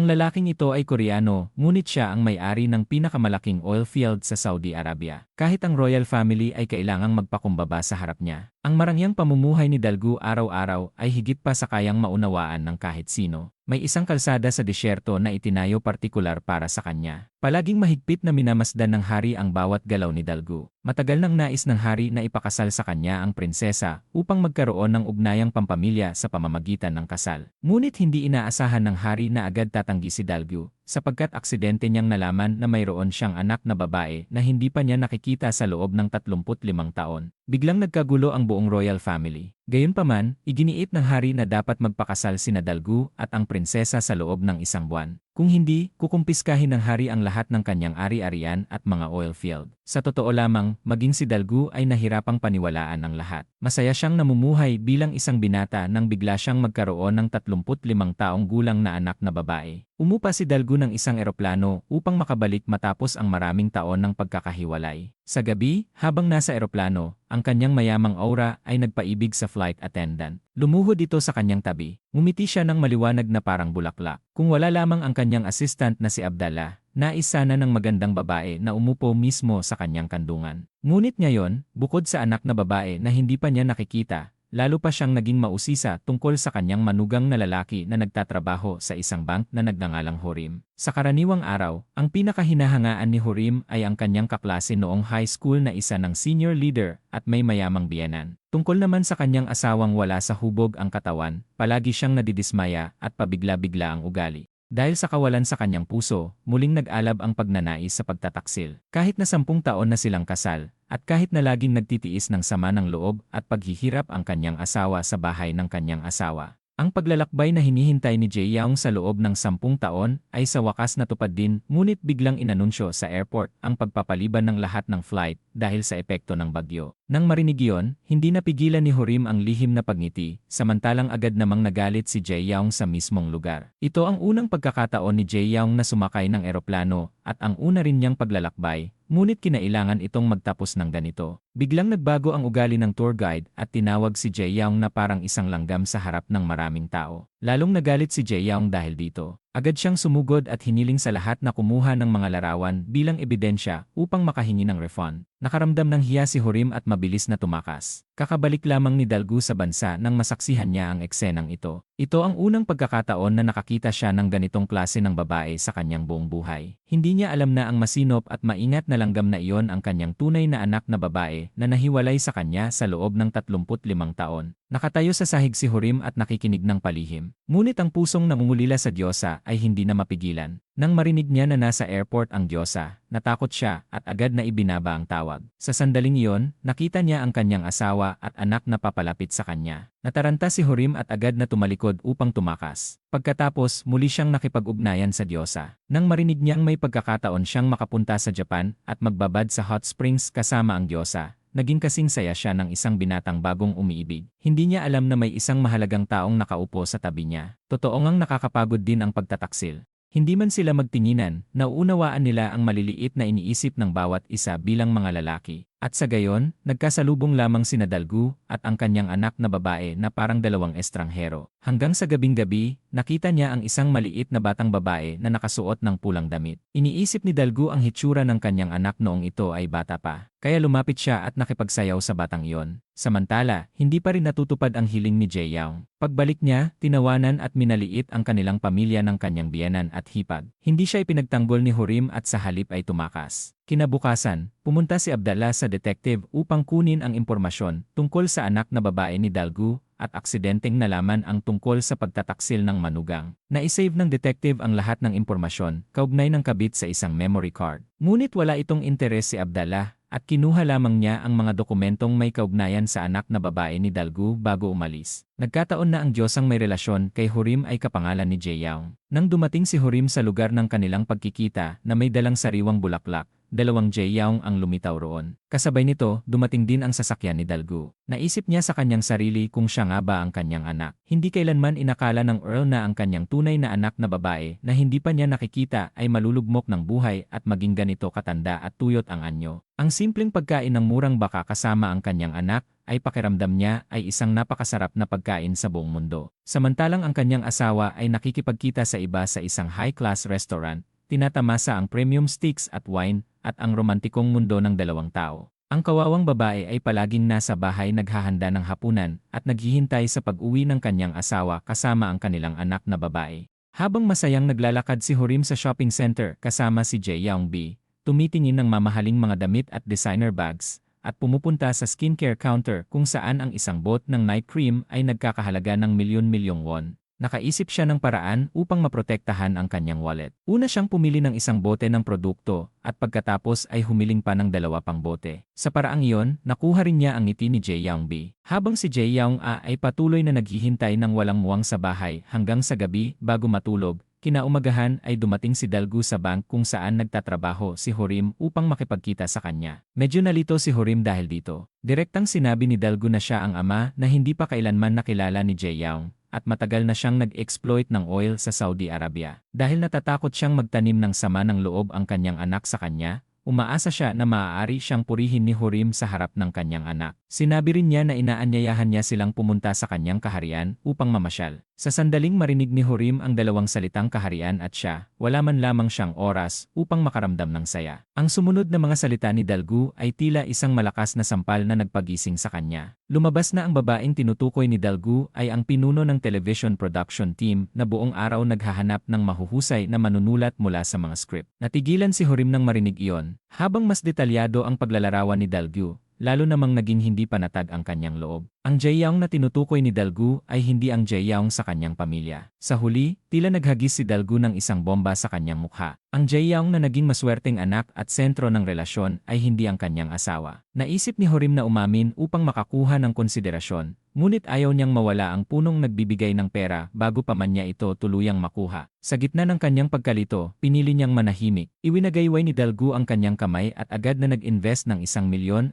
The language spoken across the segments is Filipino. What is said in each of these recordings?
Ang lalaking ito ay Koreano, ngunit siya ang may-ari ng pinakamalaking oil field sa Saudi Arabia. Kahit ang royal family ay kailangang magpakumbaba sa harap niya. Ang marangyang pamumuhay ni Dalgu araw-araw ay higit pa sa kayang maunawaan ng kahit sino. May isang kalsada sa disyerto na itinayo partikular para sa kanya. Palaging mahigpit na minamasdan ng hari ang bawat galaw ni Dalgu. Matagal nang nais ng hari na ipakasal sa kanya ang prinsesa upang magkaroon ng ugnayang pampamilya sa pamamagitan ng kasal. Ngunit hindi inaasahan ng hari na agad tatanggi si Dalgu, sapagkat aksidente niyang nalaman na mayroon siyang anak na babae na hindi pa niya nakikita sa loob ng 35 taon. Biglang nagkagulo ang buong royal family. Gayunpaman, iginiit ng hari na dapat magpakasal sina Dalgu at ang prinsesa sa loob ng 1 buwan. Kung hindi, kukumpiskahin ng hari ang lahat ng kanyang ari-arian at mga oil field. Sa totoo lamang, maging si Dalgu ay nahirapang paniwalaan ang lahat. Masaya siyang namumuhay bilang isang binata nang bigla siyang magkaroon ng 35 taong gulang na anak na babae. Umupa si Dalgu ng isang eroplano upang makabalik matapos ang maraming taon ng pagkakahiwalay. Sa gabi, habang nasa eroplano, ang kanyang mayamang aura ay nagpaibig sa flight attendant. Lumuhod ito sa kanyang tabi. Ngumiti siya ng maliwanag na parang bulaklak. Kung wala lamang ang kanyang assistant na si Abdallah, nais sana ng magandang babae na umupo mismo sa kanyang kandungan. Ngunit ngayon, bukod sa anak na babae na hindi pa niya nakikita, lalo pa siyang naging mausisa tungkol sa kanyang manugang na lalaki na nagtatrabaho sa isang bank na nagngangalang Hurim. Sa karaniwang araw, ang pinakahinahangaan ni Hurim ay ang kanyang kaklase noong high school na isa ng senior leader at may mayamang biyenan. Tungkol naman sa kanyang asawang wala sa hubog ang katawan, palagi siyang nadidismaya at pabigla-bigla ang ugali. Dahil sa kawalan sa kanyang puso, muling nag-alab ang pagnanais sa pagtataksil. Kahit na 10 taon na silang kasal, at kahit na laging nagtitiis ng sama ng loob at paghihirap ang kanyang asawa sa bahay ng kanyang asawa. Ang paglalakbay na hinihintay ni Jae Young sa loob ng 10 taon ay sa wakas natupad din, ngunit biglang inanunsyo sa airport ang pagpapaliban ng lahat ng flight dahil sa epekto ng bagyo. Nang marinig iyon, hindi napigilan ni Hurim ang lihim na pagngiti, samantalang agad namang nagalit si Jae Young sa mismong lugar. Ito ang unang pagkakataon ni Jae Young na sumakay ng eroplano at ang una rin niyang paglalakbay, ngunit kinailangan itong magtapos ng ganito. Biglang nagbago ang ugali ng tour guide at tinawag si Jae Young na parang isang langgam sa harap ng maraming tao. Lalong nagalit si Jae Young dahil dito. Agad siyang sumugod at hiniling sa lahat na kumuha ng mga larawan bilang ebidensya upang makahingi ng refund. Nakaramdam ng hiya si Hurim at mabilis na tumakas. Kakabalik lamang ni Dalgu sa bansa nang masaksihan niya ang eksenang ito. Ito ang unang pagkakataon na nakakita siya ng ganitong klase ng babae sa kanyang buong buhay. Hindi niya alam na ang masinop at maingat na langgam na iyon ang kanyang tunay na anak na babae na nahiwalay sa kanya sa loob ng 35 taon. Nakatayo sa sahig si Hurim at nakikinig ng palihim. Ngunit ang pusong namumulila sa Diyosa ay hindi na mapigilan. Nang marinig niya na nasa airport ang Diyosa, natakot siya at agad na ibinaba ang tawag. Sa sandaling iyon, nakita niya ang kanyang asawa at anak na papalapit sa kanya. Nataranta si Hurim at agad na tumalikod upang tumakas. Pagkatapos, muli siyang nakipag-ugnayan sa Diyosa. Nang marinig niyang may pagkakataon siyang makapunta sa Japan at magbabad sa hot springs kasama ang Diyosa, naging kasing saya siya ng isang binatang bagong umiibig. Hindi niya alam na may isang mahalagang taong nakaupo sa tabi niya. Totoo ngang nakakapagod din ang pagtataksil. Hindi man sila magtinginan, nauunawaan nila ang maliliit na iniisip ng bawat isa bilang mga lalaki. At sa gayon, nagkasalubong lamang sina Dalgu at ang kanyang anak na babae na parang dalawang estranghero. Hanggang sa gabing-gabi, nakita niya ang isang maliit na batang babae na nakasuot ng pulang damit. Iniisip ni Dalgu ang hitsura ng kanyang anak noong ito ay bata pa. Kaya lumapit siya at nakipagsayaw sa batang iyon. Samantala, hindi pa rin natutupad ang hiling ni Jae Young. Pagbalik niya, tinawanan at minaliit ang kanilang pamilya ng kanyang biyenan at hipag. Hindi siya ipinagtanggol ni Hurim at sa halip ay tumakas. Kinabukasan, pumunta si Abdallah sa detective upang kunin ang impormasyon tungkol sa anak na babae ni Dalgu at aksidenteng nalaman ang tungkol sa pagtataksil ng manugang. Naisave ng detective ang lahat ng impormasyon kaugnay ng kabit sa isang memory card. Ngunit wala itong interes si Abdallah at kinuha lamang niya ang mga dokumentong may kaugnayan sa anak na babae ni Dalgu bago umalis. Nagkataon na ang Diyosang may relasyon kay Hurim ay kapangalan ni Jae Young. Nang dumating si Hurim sa lugar ng kanilang pagkikita na may dalang sariwang bulaklak, dalawang Jae Young ang lumitaw roon. Kasabay nito, dumating din ang sasakyan ni Dalgu. Naisip niya sa kanyang sarili kung siya nga ba ang kanyang anak. Hindi kailanman inakala ng Earl na ang kanyang tunay na anak na babae na hindi pa niya nakikita ay malulugmok ng buhay at maging ganito katanda at tuyot ang anyo. Ang simpleng pagkain ng murang baka kasama ang kanyang anak ay pakiramdam niya ay isang napakasarap na pagkain sa buong mundo. Samantalang ang kanyang asawa ay nakikipagkita sa iba sa isang high-class restaurant, tinatamasa ang premium steaks at wine, at ang romantikong mundo ng dalawang tao. Ang kawawang babae ay palaging nasa bahay naghahanda ng hapunan at naghihintay sa pag-uwi ng kanyang asawa kasama ang kanilang anak na babae. Habang masayang naglalakad si Hurim sa shopping center kasama si Jae Young-bi, tumitingin ng mamahaling mga damit at designer bags, at pumupunta sa skincare counter kung saan ang isang bot ng night cream ay nagkakahalaga ng milyon-milyong won. Nakaisip siya ng paraan upang maprotektahan ang kanyang wallet. Una siyang pumili ng isang bote ng produkto at pagkatapos ay humiling pa ng 2 pang bote. Sa paraang iyon, nakuha rin niya ang ngiti ni Jae Young-bi. Habang si Jae Young-a ay patuloy na naghihintay ng walang muwang sa bahay hanggang sa gabi bago matulog, kinaumagahan ay dumating si Dalgu sa bank kung saan nagtatrabaho si Hurim upang makipagkita sa kanya. Medyo nalito si Hurim dahil dito. Direktang sinabi ni Dalgu na siya ang ama na hindi pa kailanman nakilala ni Jae Young, at matagal na siyang nag-exploit ng oil sa Saudi Arabia. Dahil natatakot siyang magtanim ng sama ng loob ang kanyang anak sa kanya, umaasa siya na maaari siyang purihin ni Hurim sa harap ng kanyang anak. Sinabi rin niya na inaanyayahan niya silang pumunta sa kanyang kaharian upang mamasyal. Sa sandaling marinig ni Hurim ang 2 salitang kaharian at siya, wala man lamang siyang oras upang makaramdam ng saya. Ang sumunod na mga salita ni Dalgu ay tila isang malakas na sampal na nagpagising sa kanya. Lumabas na ang babaeng tinutukoy ni Dalgu ay ang pinuno ng television production team na buong araw naghahanap ng mahuhusay na manunulat mula sa mga script. Natigilan si Hurim nang marinig iyon, habang mas detalyado ang paglalarawan ni Dalgu, lalo namang naging hindi panatag ang kanyang loob. Ang Jae Young na tinutukoy ni Dalgu ay hindi ang Jae Young sa kanyang pamilya. Sa huli, tila naghagis si Dalgu ng isang bomba sa kanyang mukha. Ang Jae Young na naging maswerteng anak at sentro ng relasyon ay hindi ang kanyang asawa. Naisip ni Hurim na umamin upang makakuha ng konsiderasyon, ngunit ayaw niyang mawala ang punong nagbibigay ng pera bago pa man niya ito tuluyang makuha. Sa gitna ng kanyang pagkalito, pinili niyang manahimik. Iwinagayway ni Dalgu ang kanyang kamay at agad na nag-invest ng 1,200,000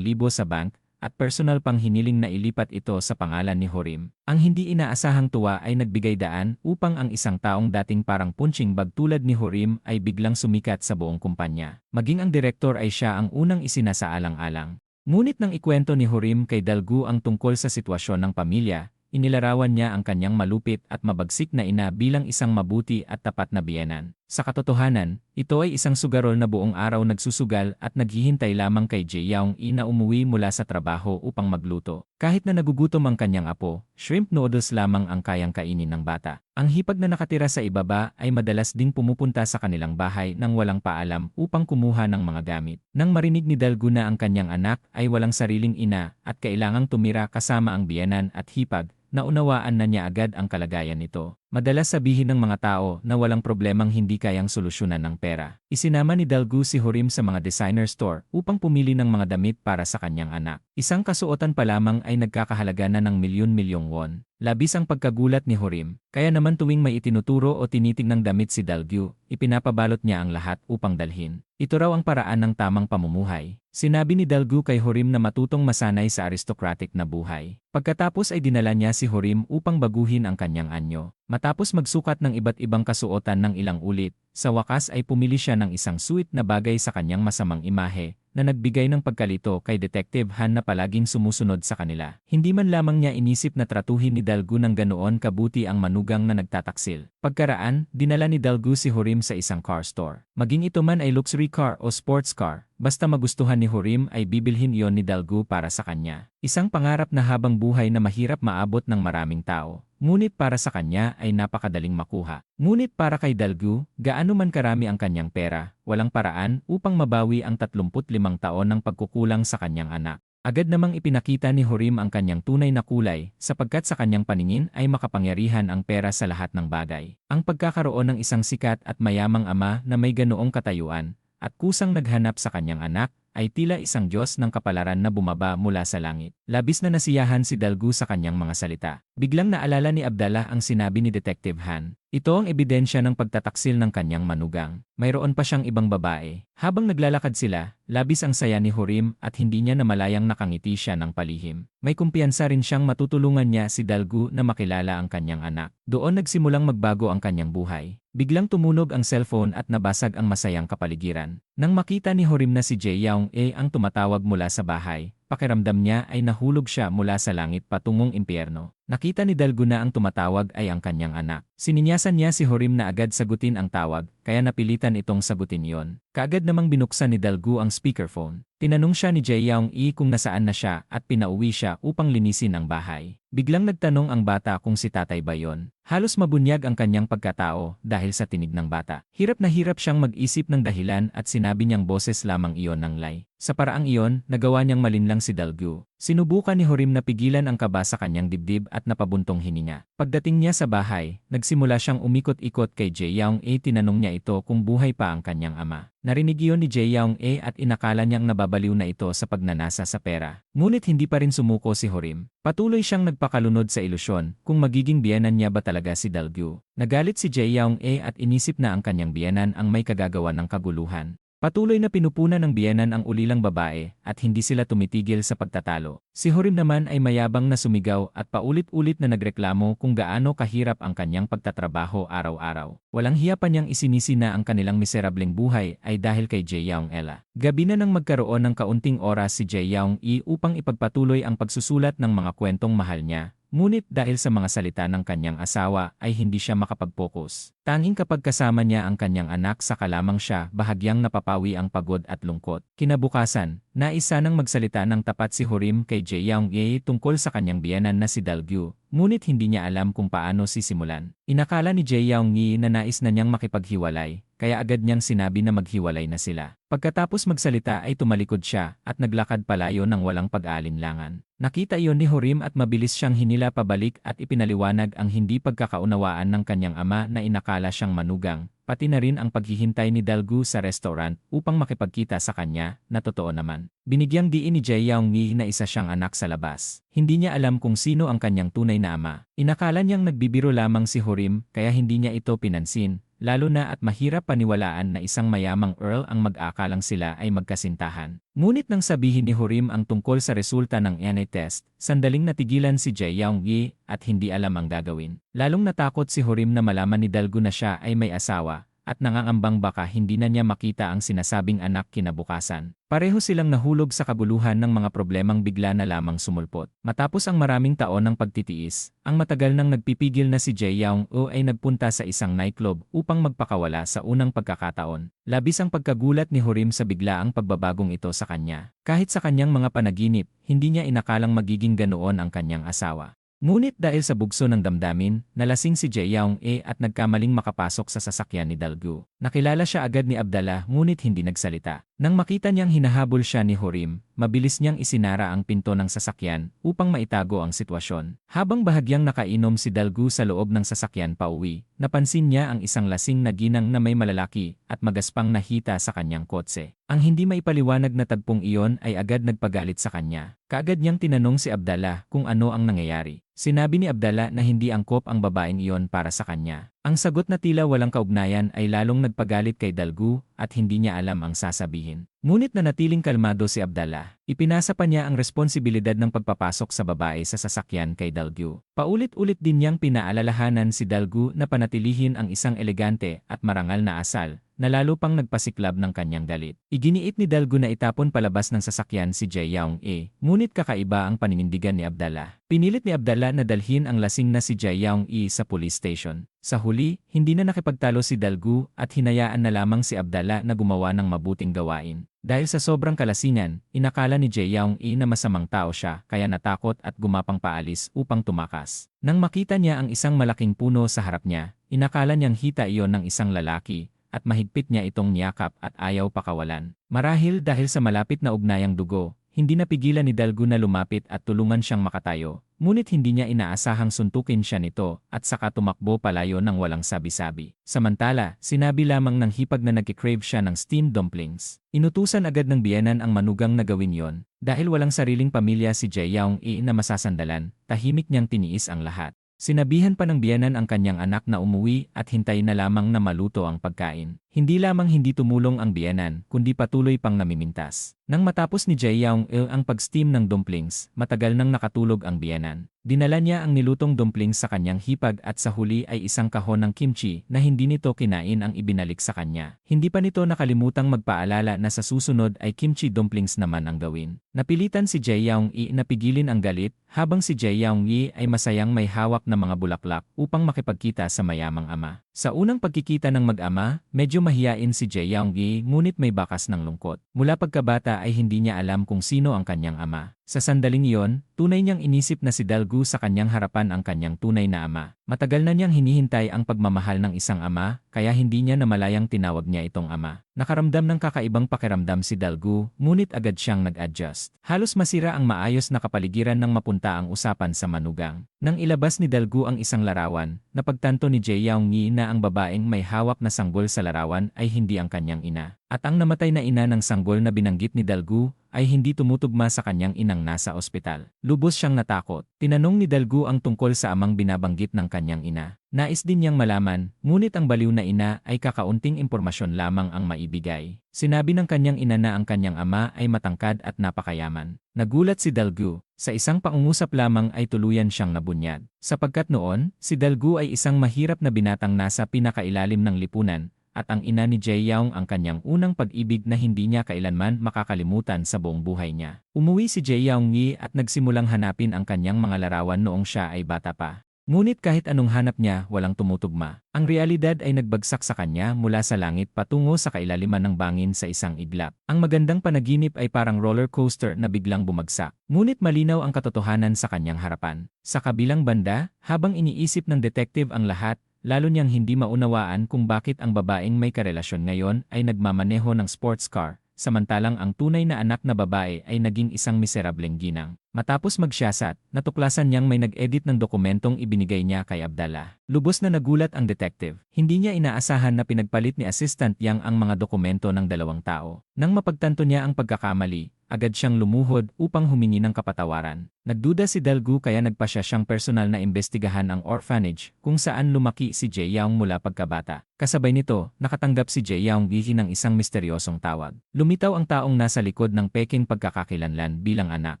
sa bank, at personal pang hiniling na ilipat ito sa pangalan ni Hurim. Ang hindi inaasahang tuwa ay nagbigay daan upang ang isang taong dating parang punching bag tulad ni Hurim ay biglang sumikat sa buong kumpanya. Maging ang direktor ay siya ang unang isinasaalang-alang. Ngunit nang ikwento ni Hurim kay Dalgu ang tungkol sa sitwasyon ng pamilya, inilarawan niya ang kanyang malupit at mabagsik na ina bilang isang mabuti at tapat na biyenan. Sa katotohanan, ito ay isang sugarol na buong araw nagsusugal at naghihintay lamang kay Jae Young-i na umuwi mula sa trabaho upang magluto. Kahit na nagugutom ang kanyang apo, shrimp noodles lamang ang kayang kainin ng bata. Ang hipag na nakatira sa ibaba ay madalas ding pumupunta sa kanilang bahay nang walang paalam upang kumuha ng mga gamit. Nang marinig ni Dalgu na ang kanyang anak ay walang sariling ina at kailangang tumira kasama ang biyenan at hipag, naunawaan na niya agad ang kalagayan nito. Madalas sabihin ng mga tao na walang problemang hindi kayang solusyonan ng pera. Isinama ni Dalgu si Hurim sa mga designer store upang pumili ng mga damit para sa kanyang anak. Isang kasuotan pa lamang ay nagkakahalaga na ng milyon-milyong won. Labis ang pagkagulat ni Hurim, kaya naman tuwing may itinuturo o tinitingnang damit si Dalgu, ipinapabalot niya ang lahat upang dalhin. Ito raw ang paraan ng tamang pamumuhay. Sinabi ni Dalgu kay Hurim na matutong masanay sa aristocratic na buhay. Pagkatapos ay dinala niya si Hurim upang baguhin ang kanyang anyo. Matapos magsukat ng iba't ibang kasuotan ng ilang ulit, sa wakas ay pumili siya ng isang suit na bagay sa kanyang masamang imahe, na nagbigay ng pagkalito kay Detective Han na palaging sumusunod sa kanila. Hindi man lamang niya inisip na tratuhin ni Dalgu ng ganoon kabuti ang manugang na nagtataksil. Pagkaraan, dinala ni Dalgu si Hurim sa isang car store. Maging ito man ay luxury car o sports car, basta magustuhan ni Hurim ay bibilhin iyon ni Dalgu para sa kanya. Isang pangarap na habang buhay na mahirap maabot ng maraming tao. Ngunit para sa kanya ay napakadaling makuha. Ngunit para kay Dalgu, gaano man karami ang kanyang pera, walang paraan upang mabawi ang 35 taon ng pagkukulang sa kanyang anak. Agad namang ipinakita ni Hurim ang kanyang tunay na kulay, sapagkat sa kanyang paningin ay makapangyarihan ang pera sa lahat ng bagay. Ang pagkakaroon ng isang sikat at mayamang ama na may ganoong katayuan, at kusang naghanap sa kanyang anak, ay tila isang Diyos ng kapalaran na bumaba mula sa langit. Labis na nasiyahan si Dalgu sa kanyang mga salita. Biglang naalala ni Abdallah ang sinabi ni Detective Han. Ito ang ebidensya ng pagtataksil ng kanyang manugang. mayroon pa siyang ibang babae. Habang naglalakad sila, labis ang saya ni Hurim at hindi niya namalayang nakangiti siya ng palihim. May kumpiyansa rin siyang matutulungan niya si Dalgu na makilala ang kanyang anak. Doon nagsimulang magbago ang kanyang buhay. Biglang tumunog ang cellphone at nabasag ang masayang kapaligiran. Nang makita ni Hurim na si Jae-young-e ang tumatawag mula sa bahay, pakiramdam niya ay nahulog siya mula sa langit patungong impyerno. Nakita ni Dalgu na ang tumatawag ay ang kanyang anak. Sininyasan niya si Hurim na agad sagutin ang tawag, kaya napilitan itong sagutin yon. Kaagad namang binuksan ni Dalgu ang speakerphone. Tinanong siya ni Jae-young-e kung nasaan na siya at pinauwi siya upang linisin ang bahay. Biglang nagtanong ang bata kung si tatay ba yon. Halos mabunyag ang kanyang pagkatao dahil sa tinig ng bata. Hirap na hirap siyang mag-isip ng dahilan at sinabi niyang boses lamang iyon ng lie. Sa paraang iyon, nagawa niyang malinlang si Dalgu. Sinubukan ni Hurim na pigilan ang kaba sa kanyang dibdib at napabuntong hininga. Pagdating niya sa bahay, nagsimula siyang umikot-ikot kay Jae-young-e. Tinanong niya ito kung buhay pa ang kanyang ama. Narinig iyon ni Jae-young-e at inakala niyang nababaliw na ito sa pagnanasa sa pera. Ngunit hindi pa rin sumuko si Hurim. Patuloy siyang nagpakalunod sa ilusyon kung magiging biyenan niya ba talaga si Dalgu. Nagalit si Jae-young-e at inisip na ang kanyang biyenan ang may kagagawa ng kaguluhan. Patuloy na pinupunan ng biyenan ang ulilang babae at hindi sila tumitigil sa pagtatalo. Si Hurim naman ay mayabang na sumigaw at paulit-ulit na nagreklamo kung gaano kahirap ang kanyang pagtatrabaho araw-araw. Walang hiya pa niyang isinisi na ang kanilang miserableng buhay ay dahil kay Jae-young-e. Gabi na nang magkaroon ng kaunting oras si Jae-young-e upang ipagpatuloy ang pagsusulat ng mga kwentong mahal niya. Ngunit dahil sa mga salita ng kanyang asawa ay hindi siya makapag-focus. Tanging kapag kasama niya ang kanyang anak saka lamang siya bahagyang napapawi ang pagod at lungkot. Kinabukasan, naisa nang magsalita ng tapat si Hurim kay Jae-young-e tungkol sa kanyang biyenan na si Dalgu, ngunit hindi niya alam kung paano sisimulan. Inakala ni Jae-young-e na nais na niyang makipaghiwalay, kaya agad niyang sinabi na maghiwalay na sila. Pagkatapos magsalita ay tumalikod siya at naglakad palayo ng walang pag-aalinlangan. Nakita iyon ni Hurim at mabilis siyang hinila pabalik at ipinaliwanag ang hindi pagkakaunawaan ng kanyang ama na inakala siyang manugang, pati na rin ang paghihintay ni Dalgu sa restaurant upang makipagkita sa kanya, na totoo naman. Binigyang diin ni Jae-young-e na isa siyang anak sa labas. Hindi niya alam kung sino ang kanyang tunay na ama. Inakala niyang nagbibiro lamang si Hurim kaya hindi niya ito pinansin. Lalo na at mahirap paniwalaan na isang mayamang earl ang mag-akalang sila ay magkasintahan. Ngunit nang sabihin ni Hurim ang tungkol sa resulta ng DNA test, sandaling natigilan si Jae-young-e at hindi alam ang gagawin. Lalong natakot si Hurim na malaman ni Dalgu na siya ay may asawa at nangangambang baka hindi na niya makita ang sinasabing anak kinabukasan. Pareho silang nahulog sa kabuluhan ng mga problemang bigla na lamang sumulpot. Matapos ang maraming taon ng pagtitiis, ang matagal nang nagpipigil na si Jae-young-e ay nagpunta sa isang nightclub upang magpakawala sa unang pagkakataon. Labis ang pagkagulat ni Hurim sa biglaang pagbabagong ito sa kanya. Kahit sa kanyang mga panaginip, hindi niya inakalang magiging ganoon ang kanyang asawa. Ngunit dahil sa bugso ng damdamin, nalasing si Jae-young-e at nagkamaling makapasok sa sasakyan ni Dalgu. Nakilala siya agad ni Abdallah ngunit hindi nagsalita. Nang makita niyang hinahabol siya ni Hurim, mabilis niyang isinara ang pinto ng sasakyan upang maitago ang sitwasyon. Habang bahagyang nakainom si Dalgu sa loob ng sasakyan pauwi, napansin niya ang isang lasing na ginang na may malalaki at magaspang na hita sa kanyang kotse. Ang hindi maipaliwanag na tagpong iyon ay agad nagpagalit sa kanya. Kaagad niyang tinanong si Abdallah kung ano ang nangyayari. Sinabi ni Abdallah na hindi angkop ang babaeng iyon para sa kanya. Ang sagot na tila walang kaugnayan ay lalong nagpagalit kay Dalgu at hindi niya alam ang sasabihin. Ngunit nanatiling kalmado si Abdallah. Ipinasa pa niya ang responsibilidad ng pagpapasok sa babae sa sasakyan kay Dalgu. Paulit-ulit din niyang pinaalalahanan si Dalgu na panatilihin ang isang elegante at marangal na asal, na lalo pang nagpasiklab ng kanyang galit. Iginiit ni Dalgu na itapon palabas ng sasakyan si Jae-young-e, ngunit kakaiba ang paninindigan ni Abdallah. Pinilit ni Abdallah na dalhin ang lasing na si Jae-young-e sa police station. Sa huli, hindi na nakipagtalo si Dalgu at hinayaan na lamang si Abdallah na gumawa ng mabuting gawain. Dahil sa sobrang kalasingan, inakala ni Jae-young-e na masamang tao siya kaya natakot at gumapang paalis upang tumakas. Nang makita niya ang isang malaking puno sa harap niya, inakala niyang hita iyon ng isang lalaki at mahigpit niya itong niyakap at ayaw pakawalan. Marahil dahil sa malapit na ugnayang dugo, hindi napigilan ni Dalgu na lumapit at tulungan siyang makatayo. Ngunit hindi niya inaasahang suntukin siya nito at saka tumakbo palayo ng walang sabi-sabi. Samantala, sinabi lamang ng hipag na nagkikrave siya ng steamed dumplings. Inutusan agad ng biyenan ang manugang na gawin yon. Dahil walang sariling pamilya si Jae-young-e na masasandalan, tahimik niyang tiniis ang lahat. Sinabihan pa ng biyenan ang kanyang anak na umuwi at hintay na lamang na maluto ang pagkain. Hindi lamang hindi tumulong ang biyenan, kundi patuloy pang namimintas. Nang matapos ni Jae Young-il ang pag-steam ng dumplings, matagal nang nakatulog ang biyenan. Dinala niya ang nilutong dumplings sa kanyang hipag at sa huli ay isang kahon ng kimchi na hindi nito kinain ang ibinalik sa kanya. Hindi pa nito nakalimutang magpaalala na sa susunod ay kimchi dumplings naman ang gawin. Napilitan si Jae Young-i na pigilin ang galit, habang si Jae Young-i ay masayang may hawak na mga bulaklak upang makipagkita sa mayamang ama. Sa unang pagkikita ng mag-ama, medyo mahiyain si Jae Young-i ngunit may bakas ng lungkot. Mula pagkabata ay hindi niya alam kung sino ang kanyang ama. Sa sandaling iyon, tunay niyang inisip na si Dalgu sa kanyang harapan ang kanyang tunay na ama. Matagal na niyang hinihintay ang pagmamahal ng isang ama, kaya hindi niya namalayang tinawag niya itong ama. Nakaramdam ng kakaibang pakiramdam si Dalgu, ngunit agad siyang nag-adjust. Halos masira ang maayos na kapaligiran nang mapunta ang usapan sa manugang. Nang ilabas ni Dalgu ang isang larawan, napagtanto ni Jae Young-i na ang babaeng may hawak na sanggol sa larawan ay hindi ang kanyang ina. At ang namatay na ina ng sanggol na binanggit ni Dalgu ay hindi tumutugma sa kanyang inang nasa ospital. Lubos siyang natakot. Tinanong ni Dalgu ang tungkol sa amang binabanggit ng kanyang ina. Nais din niyang malaman, ngunit ang baliw na ina ay kakaunting impormasyon lamang ang maibigay. Sinabi ng kanyang ina na ang kanyang ama ay matangkad at napakayaman. Nagulat si Dalgu. Sa isang pangungusap lamang ay tuluyan siyang nabunyag. Sapagkat noon, si Dalgu ay isang mahirap na binatang nasa pinakailalim ng lipunan, at ang ina ni Jae Young ang kanyang unang pag-ibig na hindi niya kailanman makakalimutan sa buong buhay niya. Umuwi si Jae Young-i at nagsimulang hanapin ang kanyang mga larawan noong siya ay bata pa. Ngunit kahit anong hanap niya, walang tumutugma. Ang realidad ay nagbagsak sa kanya mula sa langit patungo sa kailaliman ng bangin sa isang iglap. Ang magandang panaginip ay parang roller coaster na biglang bumagsak. Ngunit malinaw ang katotohanan sa kanyang harapan. Sa kabilang banda, habang iniisip ng detective ang lahat, lalo niyang hindi maunawaan kung bakit ang babaeng may karelasyon ngayon ay nagmamaneho ng sports car, samantalang ang tunay na anak na babae ay naging isang miserableng ginang. Matapos magsiyasat, natuklasan niyang may nag-edit ng dokumentong ibinigay niya kay Abdallah. Lubos na nagulat ang detective. Hindi niya inaasahan na pinagpalit ni Assistant Yang ang mga dokumento ng dalawang tao. Nang mapagtanto niya ang pagkakamali, agad siyang lumuhod upang humingi ng kapatawaran. Nagduda si Dalgu kaya nagpasya siyang personal na imbestigahan ang orphanage kung saan lumaki si Jae Young mula pagkabata. Kasabay nito, nakatanggap si Jae Young-i ng isang misteryosong tawag. Lumitaw ang taong nasa likod ng peking pagkakakilanlan bilang anak.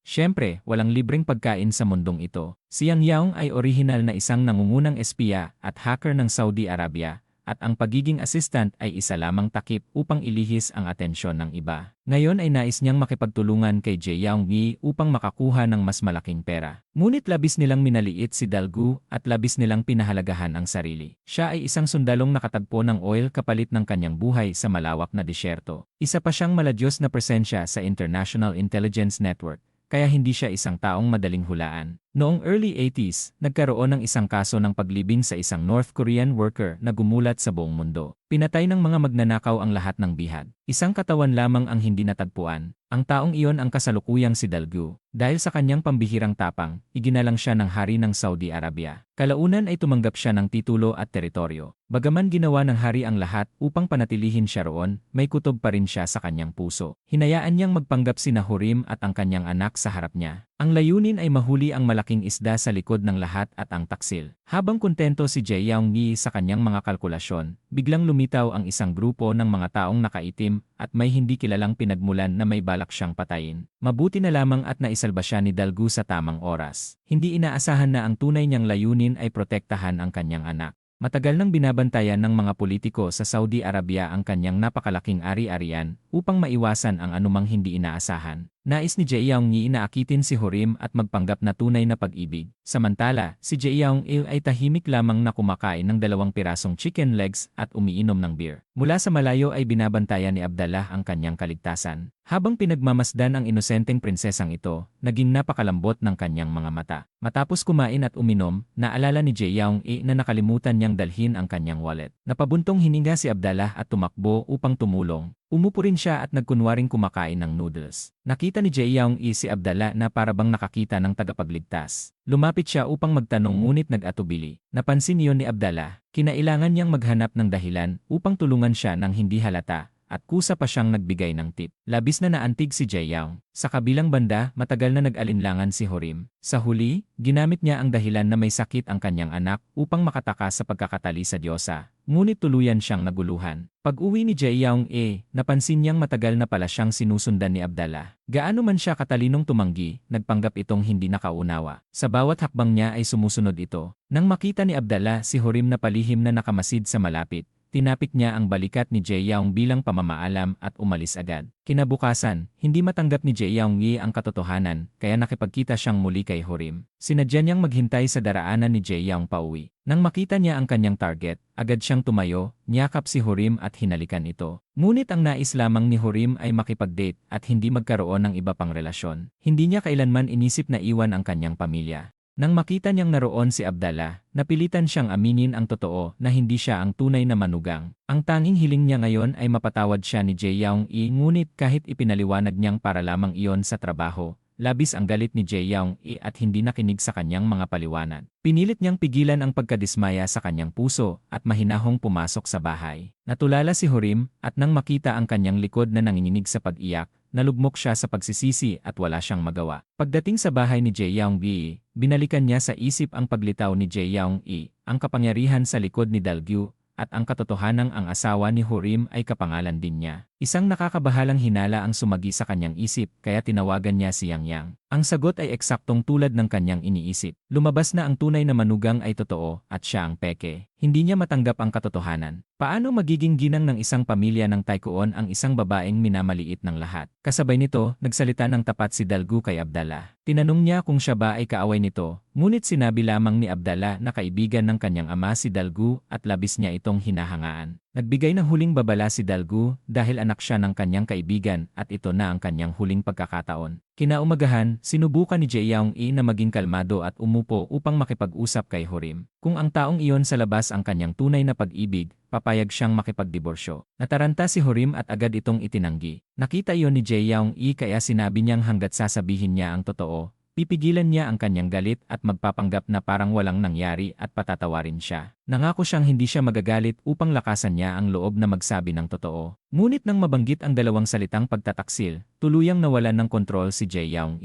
Siyempre, walang libreng pagkain sa mundong ito. Si Yang Young ay orihinal na isang nangungunang espiya at hacker ng Saudi Arabia, at ang pagiging assistant ay isa lamang takip upang ilihis ang atensyon ng iba. Ngayon ay nais niyang makipagtulungan kay Jae Young-i upang makakuha ng mas malaking pera. Ngunit labis nilang minaliit si Dalgu at labis nilang pinahalagahan ang sarili. Siya ay isang sundalong nakatagpo ng oil kapalit ng kanyang buhay sa malawak na disyerto. Isa pa siyang maladyos na presensya sa International Intelligence Network, kaya hindi siya isang taong madaling hulaan. Noong early 80s, nagkaroon ng isang kaso ng paglibing sa isang North Korean worker na gumulat sa buong mundo. Pinatay ng mga magnanakaw ang lahat ng bihag. Isang katawan lamang ang hindi natagpuan. Ang taong iyon ang kasalukuyang si Dalgu. Dahil sa kanyang pambihirang tapang, iginalang siya ng hari ng Saudi Arabia. Kalaunan ay tumanggap siya ng titulo at teritoryo. Bagaman ginawa ng hari ang lahat upang panatilihin siya roon, may kutob pa rin siya sa kanyang puso. Hinayaan niyang magpanggap sina Hurim at ang kanyang anak sa harap niya. Ang layunin ay mahuli ang malaking isda sa likod ng lahat at ang taksil. Habang kontento si Jae Young-i sa kanyang mga kalkulasyon, biglang lumitaw ang isang grupo ng mga taong nakaitim at may hindi kilalang pinagmulan na may balak siyang patayin. Mabuti na lamang at naisalba siya ni Dalgu sa tamang oras. Hindi inaasahan na ang tunay niyang layunin ay protektahan ang kanyang anak. Matagal nang binabantayan ng mga politiko sa Saudi Arabia ang kanyang napakalaking ari-arian upang maiwasan ang anumang hindi inaasahan. Nais ni Jae Young-i na akitin si Hurim at magpanggap na tunay na pag-ibig. Samantala, si Jae Young-il ay tahimik lamang na kumakain ng 2 pirasong chicken legs at umiinom ng beer. Mula sa malayo ay binabantayan ni Abdallah ang kanyang kaligtasan. Habang pinagmamasdan ang inosenteng prinsesang ito, naging napakalambot ng kanyang mga mata. Matapos kumain at uminom, naalala ni Jae Young-i na nakalimutan niyang dalhin ang kanyang wallet. Napabuntong hininga si Abdallah at tumakbo upang tumulong. Umupo rin siya at nagkunwaring kumakain ng noodles. Nakita ni Jae Young-i si Abdallah na parabang nakakita ng tagapagligtas. Lumapit siya upang magtanong ngunit nag-atubili. Napansin niyon ni Abdallah, kinailangan niyang maghanap ng dahilan upang tulungan siya ng hindi halata, at kusa pa siyang nagbigay ng tip. Labis na naantig si Jaeyoung. Sa kabilang banda, matagal na nag-alinlangan si Horim. Sa huli, ginamit niya ang dahilan na may sakit ang kanyang anak upang makatakas sa pagkakatali sa diyosa. Ngunit tuluyan siyang naguluhan. Pag-uwi ni Jaeyoung, napansin niyang matagal na pala siyang sinusundan ni Abdallah. Gaano man siya katalinong tumanggi, nagpanggap itong hindi nakaunawa. Sa bawat hakbang niya ay sumusunod ito. Nang makita ni Abdallah si Horim na palihim na nakamasid sa malapit, tinapik niya ang balikat ni Jaeyoung bilang pamamaalam at umalis agad. Kinabukasan, hindi matanggap ni Jaeyoung ang katotohanan, kaya nakipagkita siyang muli kay Horim. Sinadya niyang maghintay sa daraanan ni Jaeyoung pauwi. Nang makita niya ang kanyang target, agad siyang tumayo, niyakap si Horim at hinalikan ito. Ngunit ang nais lamang ni Horim ay makipag-date at hindi magkaroon ng iba pang relasyon. Hindi niya kailanman inisip na iwan ang kanyang pamilya. Nang makita niyang naroon si Abdallah, napilitan siyang aminin ang totoo na hindi siya ang tunay na manugang. Ang tanging hiling niya ngayon ay mapatawad siya ni Jaeyoung, ngunit kahit ipinaliwanag niyang para lamang iyon sa trabaho, labis ang galit ni Jaeyoung at hindi nakinig sa kanyang mga paliwanag. Pinilit niyang pigilan ang pagkadismaya sa kanyang puso at mahinahong pumasok sa bahay. Natulala si Horim at nang makita ang kanyang likod na nanginginig sa pag-iyak, nalugmok siya sa pagsisisi at wala siyang magawa. Pagdating sa bahay ni Jaeyoung, binalikan niya sa isip ang paglitaw ni Jaeyoung, ang kapangyarihan sa likod ni Dalgyu, at ang katotohanang ang asawa ni Horim ay kapangalan din niya. Isang nakakabahalang hinala ang sumagi sa kanyang isip kaya tinawagan niya si Yang Yang. Ang sagot ay eksaktong tulad ng kanyang iniisip. Lumabas na ang tunay na manugang ay totoo at siya ang peke. Hindi niya matanggap ang katotohanan. Paano magiging ginang ng isang pamilya ng Taekwon ang isang babaeng minamaliit ng lahat? Kasabay nito, nagsalita ng tapat si Dalgyu kay Abdallah. Tinanong niya kung siya ba ay kaaway nito, ngunit sinabi lamang ni Abdallah na kaibigan ng kanyang ama si Dalgyu at labis niya itong hinahangaan. Nagbigay ng huling babala si Dalgyu dahil anak siya ng kanyang kaibigan at ito na ang kanyang huling pagkakataon. Kinaumagahan, sinubukan ni Jaeyoung na maging kalmado at umupo upang makipag-usap kay Horim. Kung ang taong iyon sa labas ang kanyang tunay na pag-ibig, papayag siyang makipagdiborsyo. Nataranta si Horim at agad itong itinanggi. Nakita iyon ni Jaeyoung kaya sinabi niyang hanggat sasabihin niya ang totoo, pipigilan niya ang kanyang galit at magpapanggap na parang walang nangyari at patatawarin siya. Nangako siyang hindi siya magagalit upang lakasan niya ang loob na magsabi ng totoo. Ngunit nang mabanggit ang dalawang salitang pagtataksil, tuluyang nawalan ng kontrol si Jaeyoung.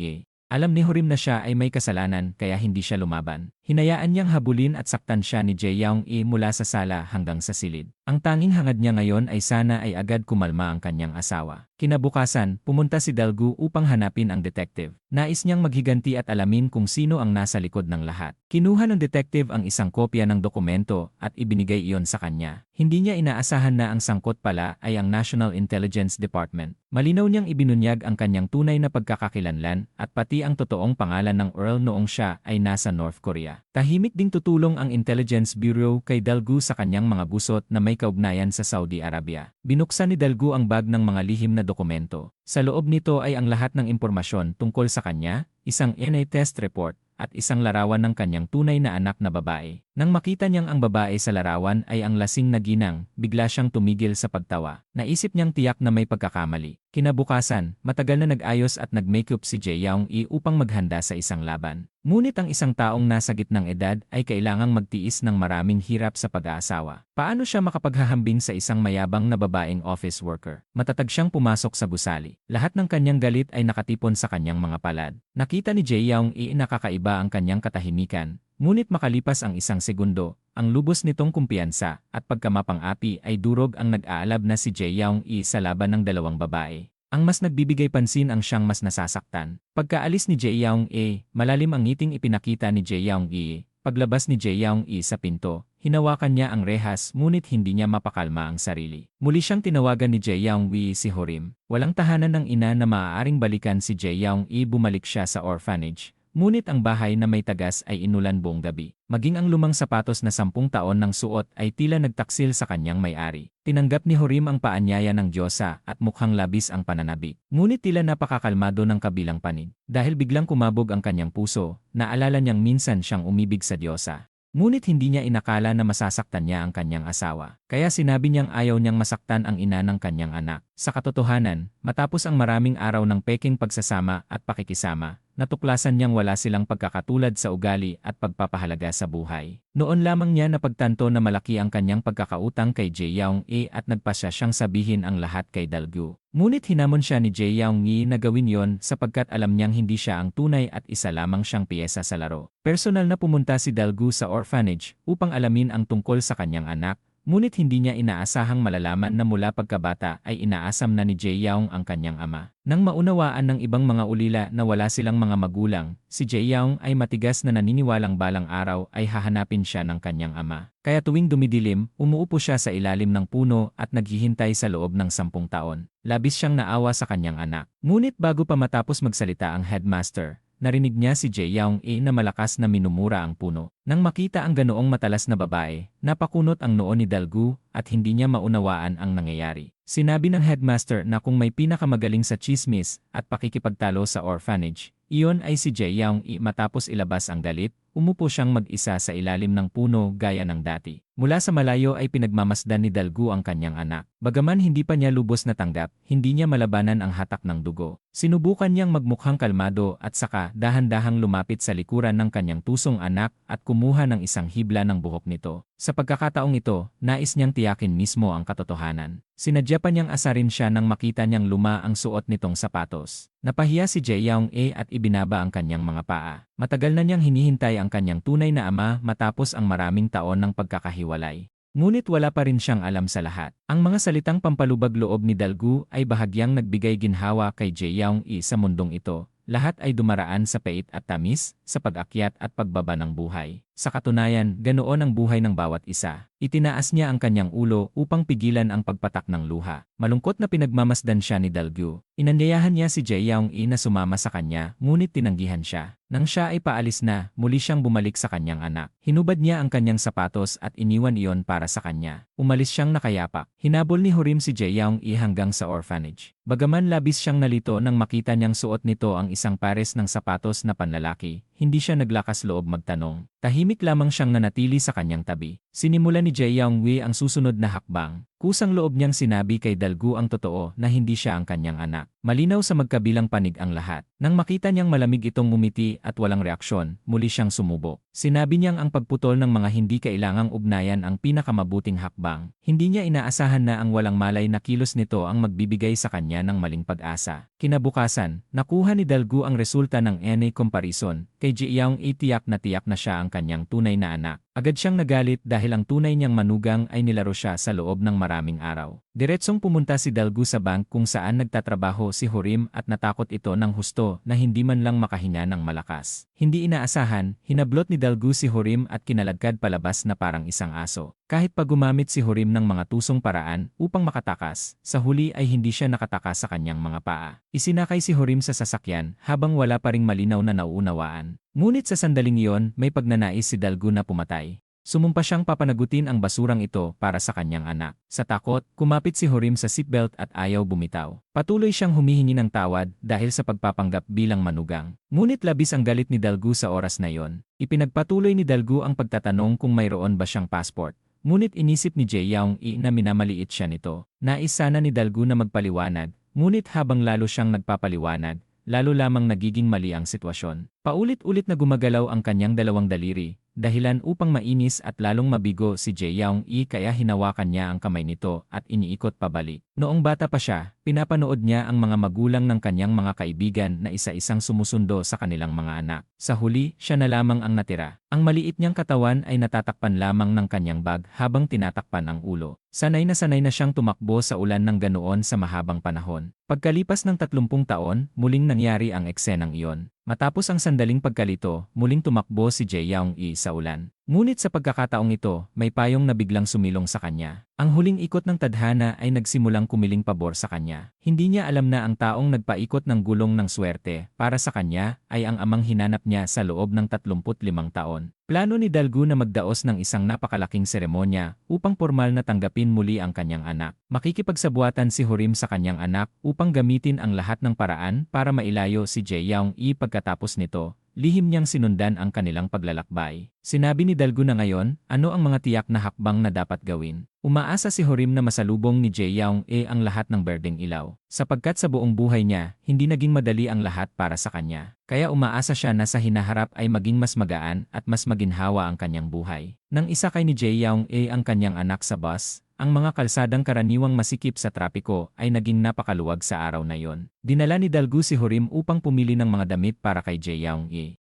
Alam ni Horim na siya ay may kasalanan kaya hindi siya lumaban. Hinayaan niyang habulin at saktan siya ni Jaeyoung mula sa sala hanggang sa silid. Ang tanging hangad niya ngayon ay sana ay agad kumalma ang kanyang asawa. Kinabukasan, pumunta si Dalgyu upang hanapin ang detective. Nais niyang maghiganti at alamin kung sino ang nasa likod ng lahat. Kinuha ng detective ang isang kopya ng dokumento at ibinigay iyon sa kanya. Hindi niya inaasahan na ang sangkot pala ay ang National Intelligence Department. Malinaw niyang ibinunyag ang kanyang tunay na pagkakakilanlan at pati ang totoong pangalan ng Earl noong siya ay nasa North Korea. Tahimik ding tutulong ang Intelligence Bureau kay Dalgyu sa kanyang mga gusot na may kaugnayan sa Saudi Arabia. Binuksan ni Dalgyu ang bag ng mga lihim na dokumento. Sa loob nito ay ang lahat ng impormasyon tungkol sa kanya, isang DNA test report, at isang larawan ng kanyang tunay na anak na babae. Nang makita niyang ang babae sa larawan ay ang lasing na ginang, bigla siyang tumigil sa pagtawa. Naisip niyang tiyak na may pagkakamali. Kinabukasan, matagal na nag-ayos at nag-makeup si Jaeyoung upang maghanda sa isang laban. Ngunit ang isang taong nasa gitnang edad ay kailangang magtiis ng maraming hirap sa pag-aasawa. Paano siya makapaghahambing sa isang mayabang na babaeng office worker? Matatag siyang pumasok sa gusali. Lahat ng kanyang galit ay nakatipon sa kanyang mga palad. Nakita ni Jaeyoung nakakaiba ang kanyang katahimikan. Ngunit makalipas ang isang segundo, ang lubos nitong kumpiyansa at pagkamapang-api ay durog ang nag-aalab na si Jaeyoung sa laban ng dalawang babae. Ang mas nagbibigay pansin ang siyang mas nasasaktan. Pagkaalis ni Jaeyoung malalim ang ngiting ipinakita ni Jaeyoung Paglabas ni Jaeyoung sa pinto, hinawakan niya ang rehas ngunit hindi niya mapakalma ang sarili. Muli siyang tinawagan ni Jaeyoung si Horim. Walang tahanan ng ina na maaaring balikan si Jaeyoung bumalik siya sa orphanage. Ngunit ang bahay na may tagas ay inulan buong gabi. Maging ang lumang sapatos na 10 taon ng suot ay tila nagtaksil sa kanyang may-ari. Tinanggap ni Horim ang paanyaya ng Diyosa at mukhang labis ang pananabik. Ngunit tila napakakalmado ng kabilang panig. Dahil biglang kumabog ang kanyang puso, naalala niyang minsan siyang umibig sa Diyosa. Ngunit hindi niya inakala na masasaktan niya ang kanyang asawa. Kaya sinabi niyang ayaw niyang masaktan ang ina ng kanyang anak. Sa katotohanan, matapos ang maraming araw ng peking pagsasama at pakikisama, natuklasan niyang wala silang pagkakatulad sa ugali at pagpapahalaga sa buhay. Noon lamang niya napagtanto na malaki ang kanyang pagkakautang kay Jae-young-e at nagpasya siyang sabihin ang lahat kay Dalgu. Ngunit hinamon siya ni Jae-young-e na gawin yon sapagkat alam niyang hindi siya ang tunay at isa lamang siyang piyesa sa laro. Personal na pumunta si Dalgu sa orphanage upang alamin ang tungkol sa kanyang anak. Ngunit hindi niya inaasahang malalaman na mula pagkabata ay inaasam na ni Jae-young ang kanyang ama. Nang maunawaan ng ibang mga ulila na wala silang mga magulang, si Jae-young ay matigas na naniniwalang balang araw ay hahanapin siya ng kanyang ama. Kaya tuwing dumidilim, umuupo siya sa ilalim ng puno at naghihintay sa loob ng 10 taon. Labis siyang naawa sa kanyang anak. Ngunit bago pa matapos magsalita ang headmaster, narinig niya si Jae-young-e na malakas na minumura ang puno. Nang makita ang ganoong matalas na babae, napakunot ang noo ni Dalgu at hindi niya maunawaan ang nangyayari. Sinabi ng headmaster na kung may pinakamagaling sa chismis at pakikipagtalo sa orphanage, iyon ay si Jae-young-e. Matapos ilabas ang galit, umupo siyang mag-isa sa ilalim ng puno gaya ng dati. Mula sa malayo ay pinagmamasdan ni Dalgu ang kanyang anak. Bagaman hindi pa niya lubos na tanggap, hindi niya malabanan ang hatak ng dugo. Sinubukan niyang magmukhang kalmado at saka dahan-dahang lumapit sa likuran ng kanyang tusong anak at kumuha ng isang hibla ng buhok nito. Sa pagkakataong ito, nais niyang tiyakin mismo ang katotohanan. Sinadya pa niyang asarin siya nang makita niyang luma ang suot nitong sapatos. Napahiya si Jae-young-e at ibinaba ang kanyang mga paa. Matagal na niyang hinihintay ang kanyang tunay na ama matapos ang maraming taon ng pagkakahiwalay. Ngunit wala pa rin siyang alam sa lahat. Ang mga salitang pampalubag loob ni Dalgu ay bahagyang nagbigay ginhawa kay Jae-young-e sa mundong ito. Lahat ay dumaraan sa pait at tamis, sa pag-akyat at pagbaba ng buhay. Sa katunayan, ganoon ang buhay ng bawat isa. Itinaas niya ang kanyang ulo upang pigilan ang pagpatak ng luha. Malungkot na pinagmamasdan siya ni Dalgu. Inanyayahan niya si Jae-young-e na sumama sa kanya, ngunit tinanggihan siya. Nang siya ay paalis na, muli siyang bumalik sa kanyang anak. Hinubad niya ang kanyang sapatos at iniwan iyon para sa kanya. Umalis siyang nakayapak. Hinabol ni Hurim si Jae-young-e hanggang sa orphanage. Bagaman labis siyang nalito nang makita niyang suot nito ang isang pares ng sapatos na panlalaki, hindi siya naglakas loob magtanong. Tahimik lamang siyang nanatili sa kanyang tabi. Sinimula ni Jae-young-e ang susunod na hakbang. Kusang loob niyang sinabi kay Dalgu ang totoo na hindi siya ang kanyang anak. Malinaw sa magkabilang panig ang lahat. Nang makita niyang malamig itong ngumiti at walang reaksyon, muli siyang sumubo. Sinabi niyang ang pagputol ng mga hindi kailangang ugnayan ang pinakamabuting hakbang. Hindi niya inaasahan na ang walang malay na kilos nito ang magbibigay sa kanya ng maling pag-asa. Kinabukasan, nakuha ni Dalgu ang resulta ng DNA comparison. Kay Jae-young-e tiyak na siya ang kanyang tunay na anak. Agad siyang nagalit dahil ang tunay niyang manugang ay nilaro siya sa loob ng maraming araw. Diretsong pumunta si Dalgu sa bank kung saan nagtatrabaho si Hurim at natakot ito ng husto na hindi man lang makahinga ng malakas. Hindi inaasahan, hinablot ni Dalgu si Hurim at kinaladkad palabas na parang isang aso. Kahit pa gumamit si Hurim ng mga tusong paraan upang makatakas, sa huli ay hindi siya nakatakas sa kanyang mga paa. Isinakay si Hurim sa sasakyan habang wala pa ring malinaw na nauunawaan. Ngunit sa sandaling iyon, may pagnanais si Dalgu na pumatay. Sumumpa siyang papanagutin ang basurang ito para sa kanyang anak. Sa takot, kumapit si Hurim sa seatbelt at ayaw bumitaw. Patuloy siyang humihingi ng tawad dahil sa pagpapanggap bilang manugang. Ngunit labis ang galit ni Dalgu sa oras na iyon. Ipinagpatuloy ni Dalgu ang pagtatanong kung mayroon ba siyang passport. Ngunit inisip ni Jae-young-e na minamaliit siya nito. Nais sana ni Dalgu na magpaliwanag, ngunit habang lalo siyang nagpapaliwanag, lalo lamang nagiging mali ang sitwasyon. Paulit-ulit na gumagalaw ang kanyang dalawang daliri, dahilan upang mainis at lalong mabigo si Jae-young-e kaya hinawakan niya ang kamay nito at iniikot pabalik. Noong bata pa siya, pinapanood niya ang mga magulang ng kanyang mga kaibigan na isa-isang sumusundo sa kanilang mga anak. Sa huli, siya na lamang ang natira. Ang maliit niyang katawan ay natatakpan lamang ng kanyang bag habang tinatakpan ang ulo. Sanay na siyang tumakbo sa ulan ng ganoon sa mahabang panahon. Pagkalipas ng 30 taon, muling nangyari ang eksenang iyon. Matapos ang sandaling pagkalito, muling tumakbo si Jae-young-e sa ulan. Ngunit sa pagkakataong ito, may payong na biglang sumilong sa kanya. Ang huling ikot ng tadhana ay nagsimulang kumiling pabor sa kanya. Hindi niya alam na ang taong nagpaikot ng gulong ng swerte para sa kanya ay ang amang hinanap niya sa loob ng 35 taon. Plano ni Dalgu na magdaos ng isang napakalaking seremonya upang formal na tanggapin muli ang kanyang anak. Makikipagsabuatan si Hurim sa kanyang anak upang gamitin ang lahat ng paraan para mailayo si Jae-young-e pagkatapos nito. lihim niyang sinundan ang kanilang paglalakbay. Sinabi ni Dalgu na ngayon, ano ang mga tiyak na hakbang na dapat gawin. Umaasa si Hurim na masalubong ni Jae-young ang lahat ng berdeng ilaw. Sapagkat sa buong buhay niya, hindi naging madali ang lahat para sa kanya. Kaya umaasa siya na sa hinaharap ay maging mas magaan at mas maginhawa ang kanyang buhay. Nang isakay ni Jae-young ang kanyang anak sa bus, ang mga kalsadang karaniwang masikip sa trapiko ay naging napakaluwag sa araw na yon. Dinala ni Dalgu si Hurim upang pumili ng mga damit para kay Jae-young.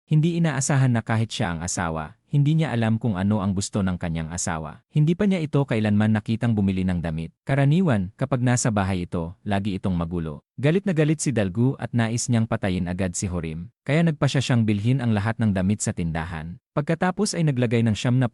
Hindi inaasahan na kahit siya ang asawa, hindi niya alam kung ano ang gusto ng kanyang asawa. Hindi pa niya ito kailanman nakitang bumili ng damit. Karaniwan, kapag nasa bahay ito, lagi itong magulo. Galit na galit si Dalgu at nais niyang patayin agad si Hurim. Kaya nagpasya siyang bilhin ang lahat ng damit sa tindahan. Pagkatapos ay naglagay ng 70%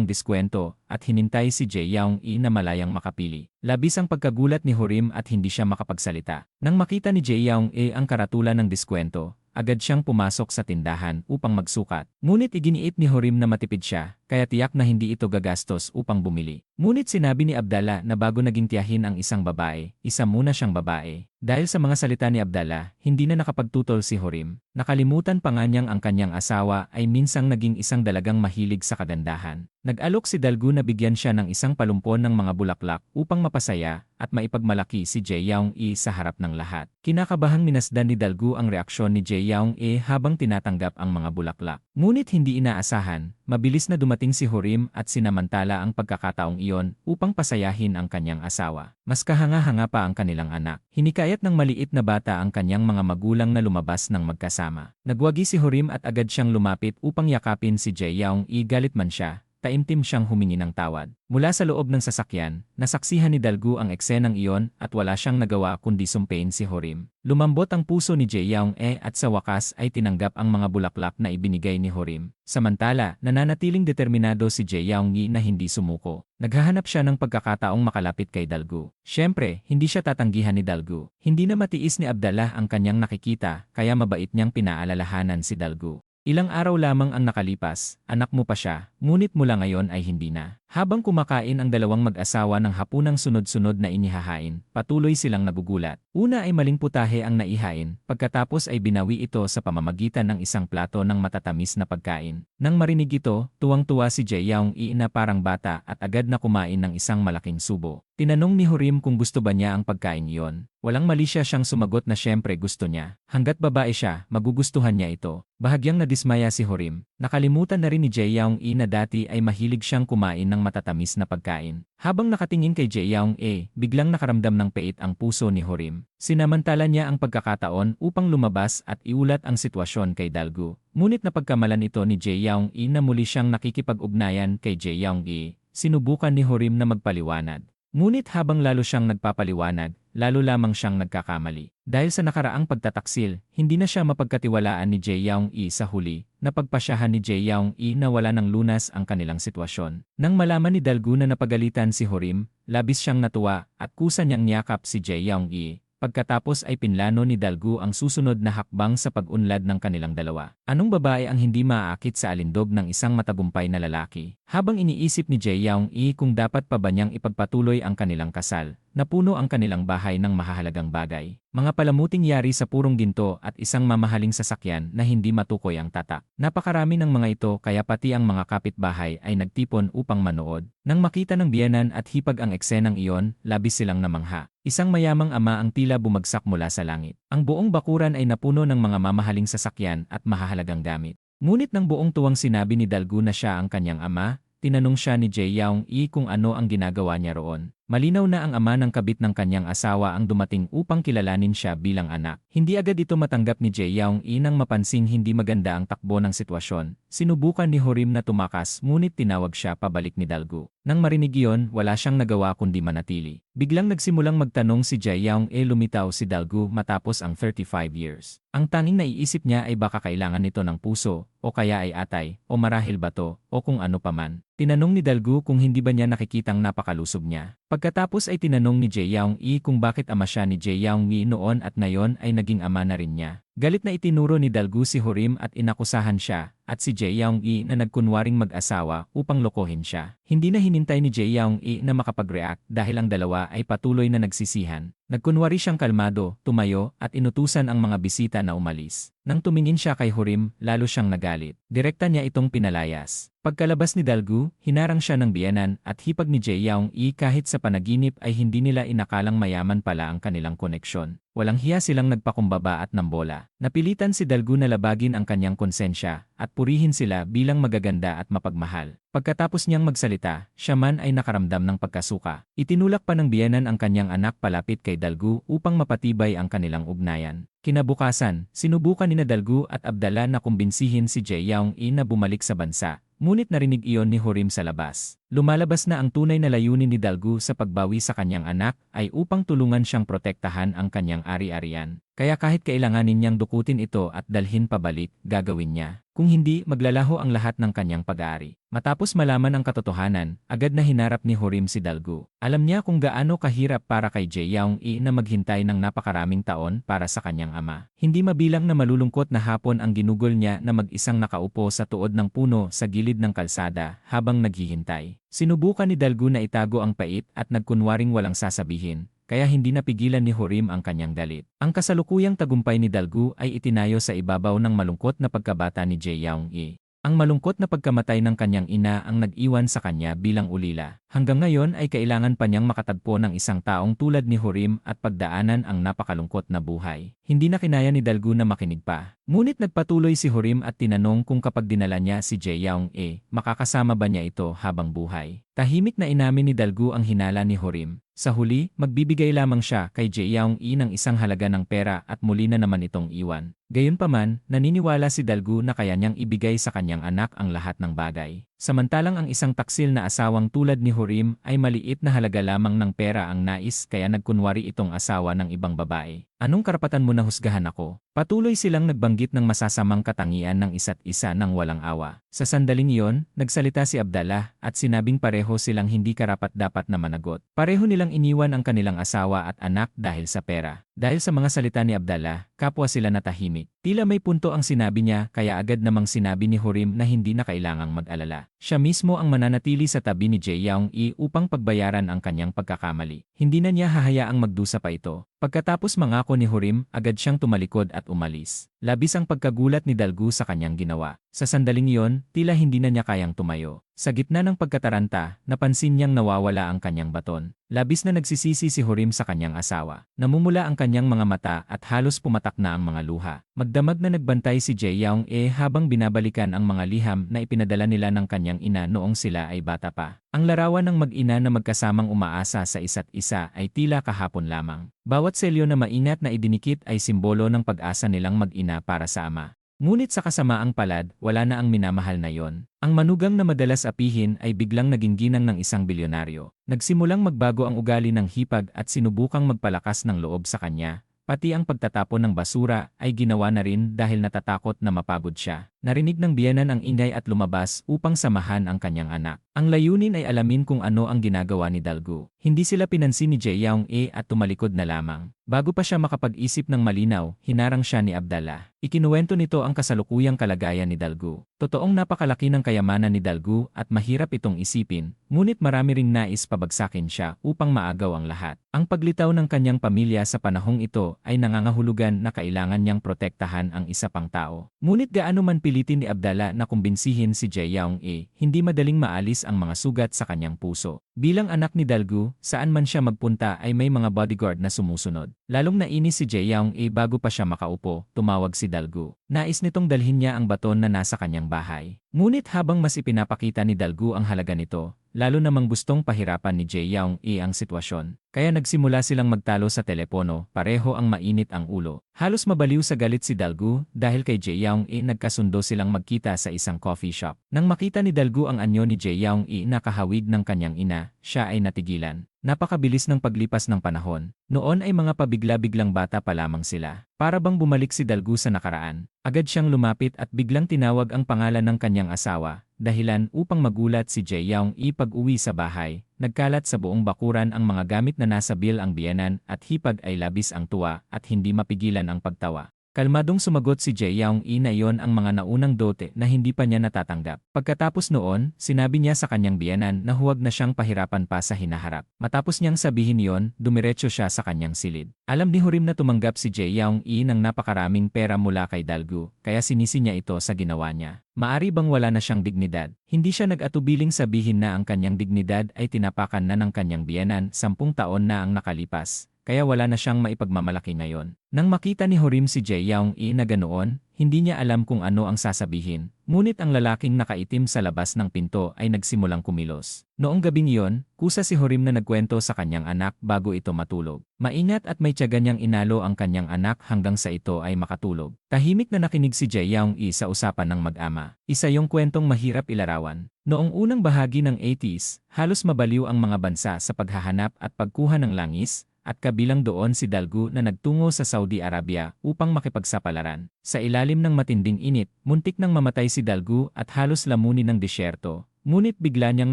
diskwento at hinintay si Jae-young na malayang makapili. Labis ang pagkagulat ni Hurim at hindi siya makapagsalita. Nang makita ni Jae-young ang karatulan ng diskwento, agad siyang pumasok sa tindahan upang magsukat. Ngunit iginiit ni Hurim na matipid siya, kaya tiyak na hindi ito gagastos upang bumili. Ngunit sinabi ni Abdallah na bago naging tiyahin ang isang babae, isa muna siyang babae. Dahil sa mga salita ni Abdallah, hindi na nakapagtutol si Hurim. Nakalimutan pa nga niyang ang kanyang asawa ay minsang naging isang dalagang mahilig sa kagandahan. Nag-alok si Dalgu na bigyan siya ng isang palumpon ng mga bulaklak upang mapasaya at maipagmalaki si Jae-young sa harap ng lahat. Kinakabahang minasdan ni Dalgu ang reaksyon ni Jae-young habang tinatanggap ang mga bulaklak. Ngunit hindi inaasahan, mabilis na dumating si Hurim at sinamantala ang pagkakataong iyon upang pasayahin ang kanyang asawa. Mas kahanga-hanga pa ang kanilang anak. Hinikayat ng maliit na bata ang kanyang mga magulang na lumabas ng magkasama. Nagwagi si Hurim at agad siyang lumapit upang yakapin si Jae-young. Galit man siya, taimtim siyang humingi ng tawad. Mula sa loob ng sasakyan, nasaksihan ni Dalgu ang eksenang iyon at wala siyang nagawa kundi sumpein si Hurim. Lumambot ang puso ni Jae-young at sa wakas ay tinanggap ang mga bulaklak na ibinigay ni Hurim. Samantala, nananatiling determinado si Jae-young na hindi sumuko. Naghahanap siya ng pagkakataong makalapit kay Dalgu. Siyempre, hindi siya tatanggihan ni Dalgu. Hindi na matiis ni Abdallah ang kanyang nakikita, kaya mabait niyang pinaalalahanan si Dalgu. Ilang araw lamang ang nakalipas, anak mo pa siya, ngunit mula ngayon ay hindi na. Habang kumakain ang dalawang mag-asawa ng hapunang sunod-sunod na inihahain, patuloy silang nagugulat. Una ay maling putahe ang naihain, pagkatapos ay binawi ito sa pamamagitan ng isang plato ng matatamis na pagkain. Nang marinig ito, tuwang-tuwa si Jae-young na parang bata at agad na kumain ng isang malaking subo. Tinanong ni Hurim kung gusto ba niya ang pagkain iyon. Walang mali siyang sumagot na siyempre gusto niya. Hanggat babae siya, magugustuhan niya ito. Bahagyang nadismaya si Hurim. Nakalimutan na rin ni Jae-young na dati ay mahilig siyang kumain ng matatamis na pagkain. Habang nakatingin kay Jae-young biglang nakaramdam ng pait ang puso ni Hurim. Sinamantala niya ang pagkakataon upang lumabas at iulat ang sitwasyon kay Dalgu. Ngunit napagkamalan ito ni Jae-young na muli siyang nakikipag-ugnayan kay Jae-young. Sinubukan ni Hurim na magpaliwanag. Ngunit habang lalo siyang nagpapaliwanag, lalo lamang siyang nagkakamali. Dahil sa nakaraang pagtataksil, hindi na siya mapagkatiwalaan ni Jae-young sa huli. Napagpasyahan ni Jae-young na wala ng lunas ang kanilang sitwasyon. Nang malaman ni Dalgu na napagalitan si Hurim, labis siyang natuwa at kusa niyang niyakap si Jae-young. Pagkatapos ay pinlano ni Dalgu ang susunod na hakbang sa pag-unlad ng kanilang dalawa. Anong babae ang hindi maaakit sa alindog ng isang matagumpay na lalaki? Habang iniisip ni Jae-young kung dapat pa ba niyang ipagpatuloy ang kanilang kasal, napuno ang kanilang bahay ng mahahalagang bagay. Mga palamuting yari sa purong ginto at isang mamahaling sasakyan na hindi matukoy ang tatak. Napakarami ng mga ito kaya pati ang mga kapitbahay ay nagtipon upang manood. Nang makita ng biyenan at hipag ang eksenang iyon, labis silang namangha. Isang mayamang ama ang tila bumagsak mula sa langit. Ang buong bakuran ay napuno ng mga mamahaling sasakyan at mahahalagang gamit. Ngunit nang buong tuwang sinabi ni Dalgu na siya ang kanyang ama, tinanong siya ni Jae-young kung ano ang ginagawa niya roon. Malinaw na ang ama ng kabit ng kanyang asawa ang dumating upang kilalanin siya bilang anak. Hindi agad ito matanggap ni Jae-young nang mapansing hindi maganda ang takbo ng sitwasyon. Sinubukan ni Hurim na tumakas ngunit tinawag siya pabalik ni Dalgu. Nang marinig iyon, wala siyang nagawa kundi manatili. Biglang nagsimulang magtanong si Jae-young lumitaw si Dalgu matapos ang 35 years. Ang tanging naiisip niya ay baka kailangan nito ng puso, o kaya ay atay, o marahil bato, o kung ano paman. Tinanong ni Dalgu kung hindi ba niya nakikitang napakalusob niya. Pagkatapos ay tinanong ni Jae-young kung bakit ama siya ni Jae-young noon at ngayon ay naging ama na rin niya. Galit na itinuro ni Dalgu si Hurim at inakusahan siya, at si Jae Young-i na nagkunwaring mag-asawa upang lokohin siya. Hindi na hinintay ni Jae Young-i na makapag-react dahil ang dalawa ay patuloy na nagsisihan. Nagkunwari siyang kalmado, tumayo, at inutusan ang mga bisita na umalis. Nang tumingin siya kay Hurim, lalo siyang nagalit. Direkta niya itong pinalayas. Pagkalabas ni Dalgu, hinarang siya ng biyenan at hipag ni Jae Young-i kahit sa panaginip ay hindi nila inakalang mayaman pala ang kanilang koneksyon. Walang hiya silang nagpakumbaba at nambola. Napilitan si Dalgu na labagin ang kanyang konsensya at purihin sila bilang magaganda at mapagmahal. Pagkatapos niyang magsalita, siya man ay nakaramdam ng pagkasuka. Itinulak pa ng biyenan ang kanyang anak palapit kay Dalgu upang mapatibay ang kanilang ugnayan. Kinabukasan, sinubukan ni Dalgu at Abdallah na kumbinsihin si Jae Young-i na bumalik sa bansa. Ngunit narinig iyon ni Hurim sa labas. Lumalabas na ang tunay na layunin ni Dalgu sa pagbawi sa kanyang anak ay upang tulungan siyang protektahan ang kanyang ari-arian. Kaya kahit kailanganin niyang dukutin ito at dalhin pabalik, gagawin niya. Kung hindi, maglalaho ang lahat ng kanyang pag-aari. Matapos malaman ang katotohanan, agad na hinarap ni Hurim si Dalgu. Alam niya kung gaano kahirap para kay Jae Young-i na maghintay ng napakaraming taon para sa kanyang ama. Hindi mabilang na malulungkot na hapon ang ginugol niya na mag-isang nakaupo sa tuod ng puno sa gilid ng kalsada habang naghihintay. Sinubukan ni Dalgu na itago ang pait at nagkunwaring walang sasabihin, kaya hindi napigilan ni Hurim ang kanyang galit. Ang kasalukuyang tagumpay ni Dalgu ay itinayo sa ibabaw ng malungkot na pagkabata ni Jae Young-i. Ang malungkot na pagkamatay ng kanyang ina ang nag-iwan sa kanya bilang ulila. Hanggang ngayon ay kailangan pa niyang makatagpo ng isang taong tulad ni Hurim at pagdaanan ang napakalungkot na buhay. Hindi na kinaya ni Dalgu na makinig pa. Ngunit nagpatuloy si Hurim at tinanong kung kapag dinala niya si Jae Young-i, makakasama ba niya ito habang buhay. Tahimik na inamin ni Dalgu ang hinala ni Hurim. Sa huli, magbibigay lamang siya kay Jae Young-i ng isang halaga ng pera at muli na naman itong iwan. Gayunpaman, naniniwala si Dalgu na kaya niyang ibigay sa kanyang anak ang lahat ng bagay. Samantalang ang isang taksil na asawang tulad ni Hurim ay maliit na halaga lamang ng pera ang nais kaya nagkunwari itong asawa ng ibang babae. Anong karapatan mo na husgahan ako? Patuloy silang nagbanggit ng masasamang katangian ng isa't isa ng walang awa. Sa sandaling iyon, nagsalita si Abdallah at sinabing pareho silang hindi karapat-dapat na managot. Pareho nilang iniwan ang kanilang asawa at anak dahil sa pera. Dahil sa mga salita ni Abdallah, kapwa sila natahimik. Tila may punto ang sinabi niya kaya agad namang sinabi ni Hurim na hindi na kailangang mag-alala. Siya mismo ang mananatili sa tabi ni Jae Young-i upang pagbayaran ang kanyang pagkakamali. Hindi na niya hahayaang magdusa pa ito. Pagkatapos mangako ni Hurim, agad siyang tumalikod at umalis. Labis ang pagkagulat ni Dalgu sa kanyang ginawa. Sa sandaling iyon, tila hindi na niya kayang tumayo. Sa gitna ng pagkataranta, napansin niyang nawawala ang kanyang baton. Labis na nagsisisi si Hurim sa kanyang asawa. Namumula ang kanyang mga mata at halos pumatak na ang mga luha. Magdamag na nagbantay si Jae Young-i habang binabalikan ang mga liham na ipinadala nila ng kanyang ina noong sila ay bata pa. Ang larawan ng mag-ina na magkasamang umaasa sa isa't isa ay tila kahapon lamang. Bawat selyo na maingat na idinikit ay simbolo ng pag-asa nilang mag-ina para sa ama. Ngunit sa kasamaang palad, wala na ang minamahal na yon. Ang manugang na madalas apihin ay biglang naging ginang ng isang bilyonaryo. Nagsimulang magbago ang ugali ng hipag at sinubukang magpalakas ng loob sa kanya. Pati ang pagtatapon ng basura ay ginawa na rin dahil natatakot na mapagod siya. Narinig ng biyenan ang ingay at lumabas upang samahan ang kanyang anak. Ang layunin ay alamin kung ano ang ginagawa ni Dalgu. Hindi sila pinansin ni Jae Young-i at tumalikod na lamang. Bago pa siya makapag-isip ng malinaw, hinarang siya ni Abdallah. Ikinuwento nito ang kasalukuyang kalagayan ni Dalgu. Totoong napakalaki ng kayamanan ni Dalgu at mahirap itong isipin, ngunit marami ring nais pabagsakin siya upang maagaw ang lahat. Ang paglitaw ng kanyang pamilya sa panahong ito ay nangangahulugan na kailangan niyang protektahan ang isa pang tao. Ngunit gaano man pilitin ni Abdallah na kumbinsihin si Jae Young-i, hindi madaling maalis ang mga sugat sa kanyang puso. Bilang anak ni Dalgu, saan man siya magpunta ay may mga bodyguard na sumusunod. Lalong nainis si Jae Young-i bago pa siya makaupo, tumawag si Dalgu. Nais nitong dalhin niya ang baton na nasa kanyang bahay. Ngunit habang mas ipinapakita ni Dalgu ang halaga nito, lalo namang gustong pahirapan ni Jae Young-i ang sitwasyon. Kaya nagsimula silang magtalo sa telepono, pareho ang mainit ang ulo. Halos mabaliw sa galit si Dalgu dahil kay Jae Young-i nagkasundo silang magkita sa isang coffee shop. Nang makita ni Dalgu ang anyo ni Jae Young-i na kahawig ng kanyang ina, siya ay natigilan. Napakabilis ng paglipas ng panahon. Noon ay mga pabigla-biglang bata pa lamang sila. Para bang bumalik si Dalgu sa nakaraan. Agad siyang lumapit at biglang tinawag ang pangalan ng kanyang asawa, dahilan upang magulat si Jae Young-i pag-uwi sa bahay. Nagkalat sa buong bakuran ang mga gamit na nasa bill ang biyenan at hipag ay labis ang tuwa at hindi mapigilan ang pagtawa. Kalmadong sumagot si Jae-young-i na iyon ang mga naunang dote na hindi pa niya natatanggap. Pagkatapos noon, sinabi niya sa kanyang biyenan na huwag na siyang pahirapan pa sa hinaharap. Matapos niyang sabihin iyon, dumiretso siya sa kanyang silid. Alam ni Hurim na tumanggap si Jae-young-i ng napakaraming pera mula kay Dalgu, kaya sinisi niya ito sa ginawa niya. Maari bang wala na siyang dignidad? Hindi siya nag-atubiling sabihin na ang kanyang dignidad ay tinapakan na ng kanyang biyenan 10 taon na ang nakalipas. Kaya wala na siyang maipagmamalaki ngayon. Nang makita ni Hurim si Jae-young-i na ganoon, hindi niya alam kung ano ang sasabihin. Ngunit ang lalaking nakaitim sa labas ng pinto ay nagsimulang kumilos. Noong gabing iyon, kusa si Hurim na nagkwento sa kanyang anak bago ito matulog. Maingat at may tiyaga niyang inalo ang kanyang anak hanggang sa ito ay makatulog. Tahimik na nakinig si Jae-young-i sa usapan ng mag-ama. Isa yung kwentong mahirap ilarawan. Noong unang bahagi ng 80s, halos mabaliw ang mga bansa sa paghahanap at pagkuha ng langis, at kabilang doon si Dalgu na nagtungo sa Saudi Arabia upang makipagsapalaran. Sa ilalim ng matinding init, muntik nang mamatay si Dalgu at halos lamunin ng disyerto. Ngunit bigla niyang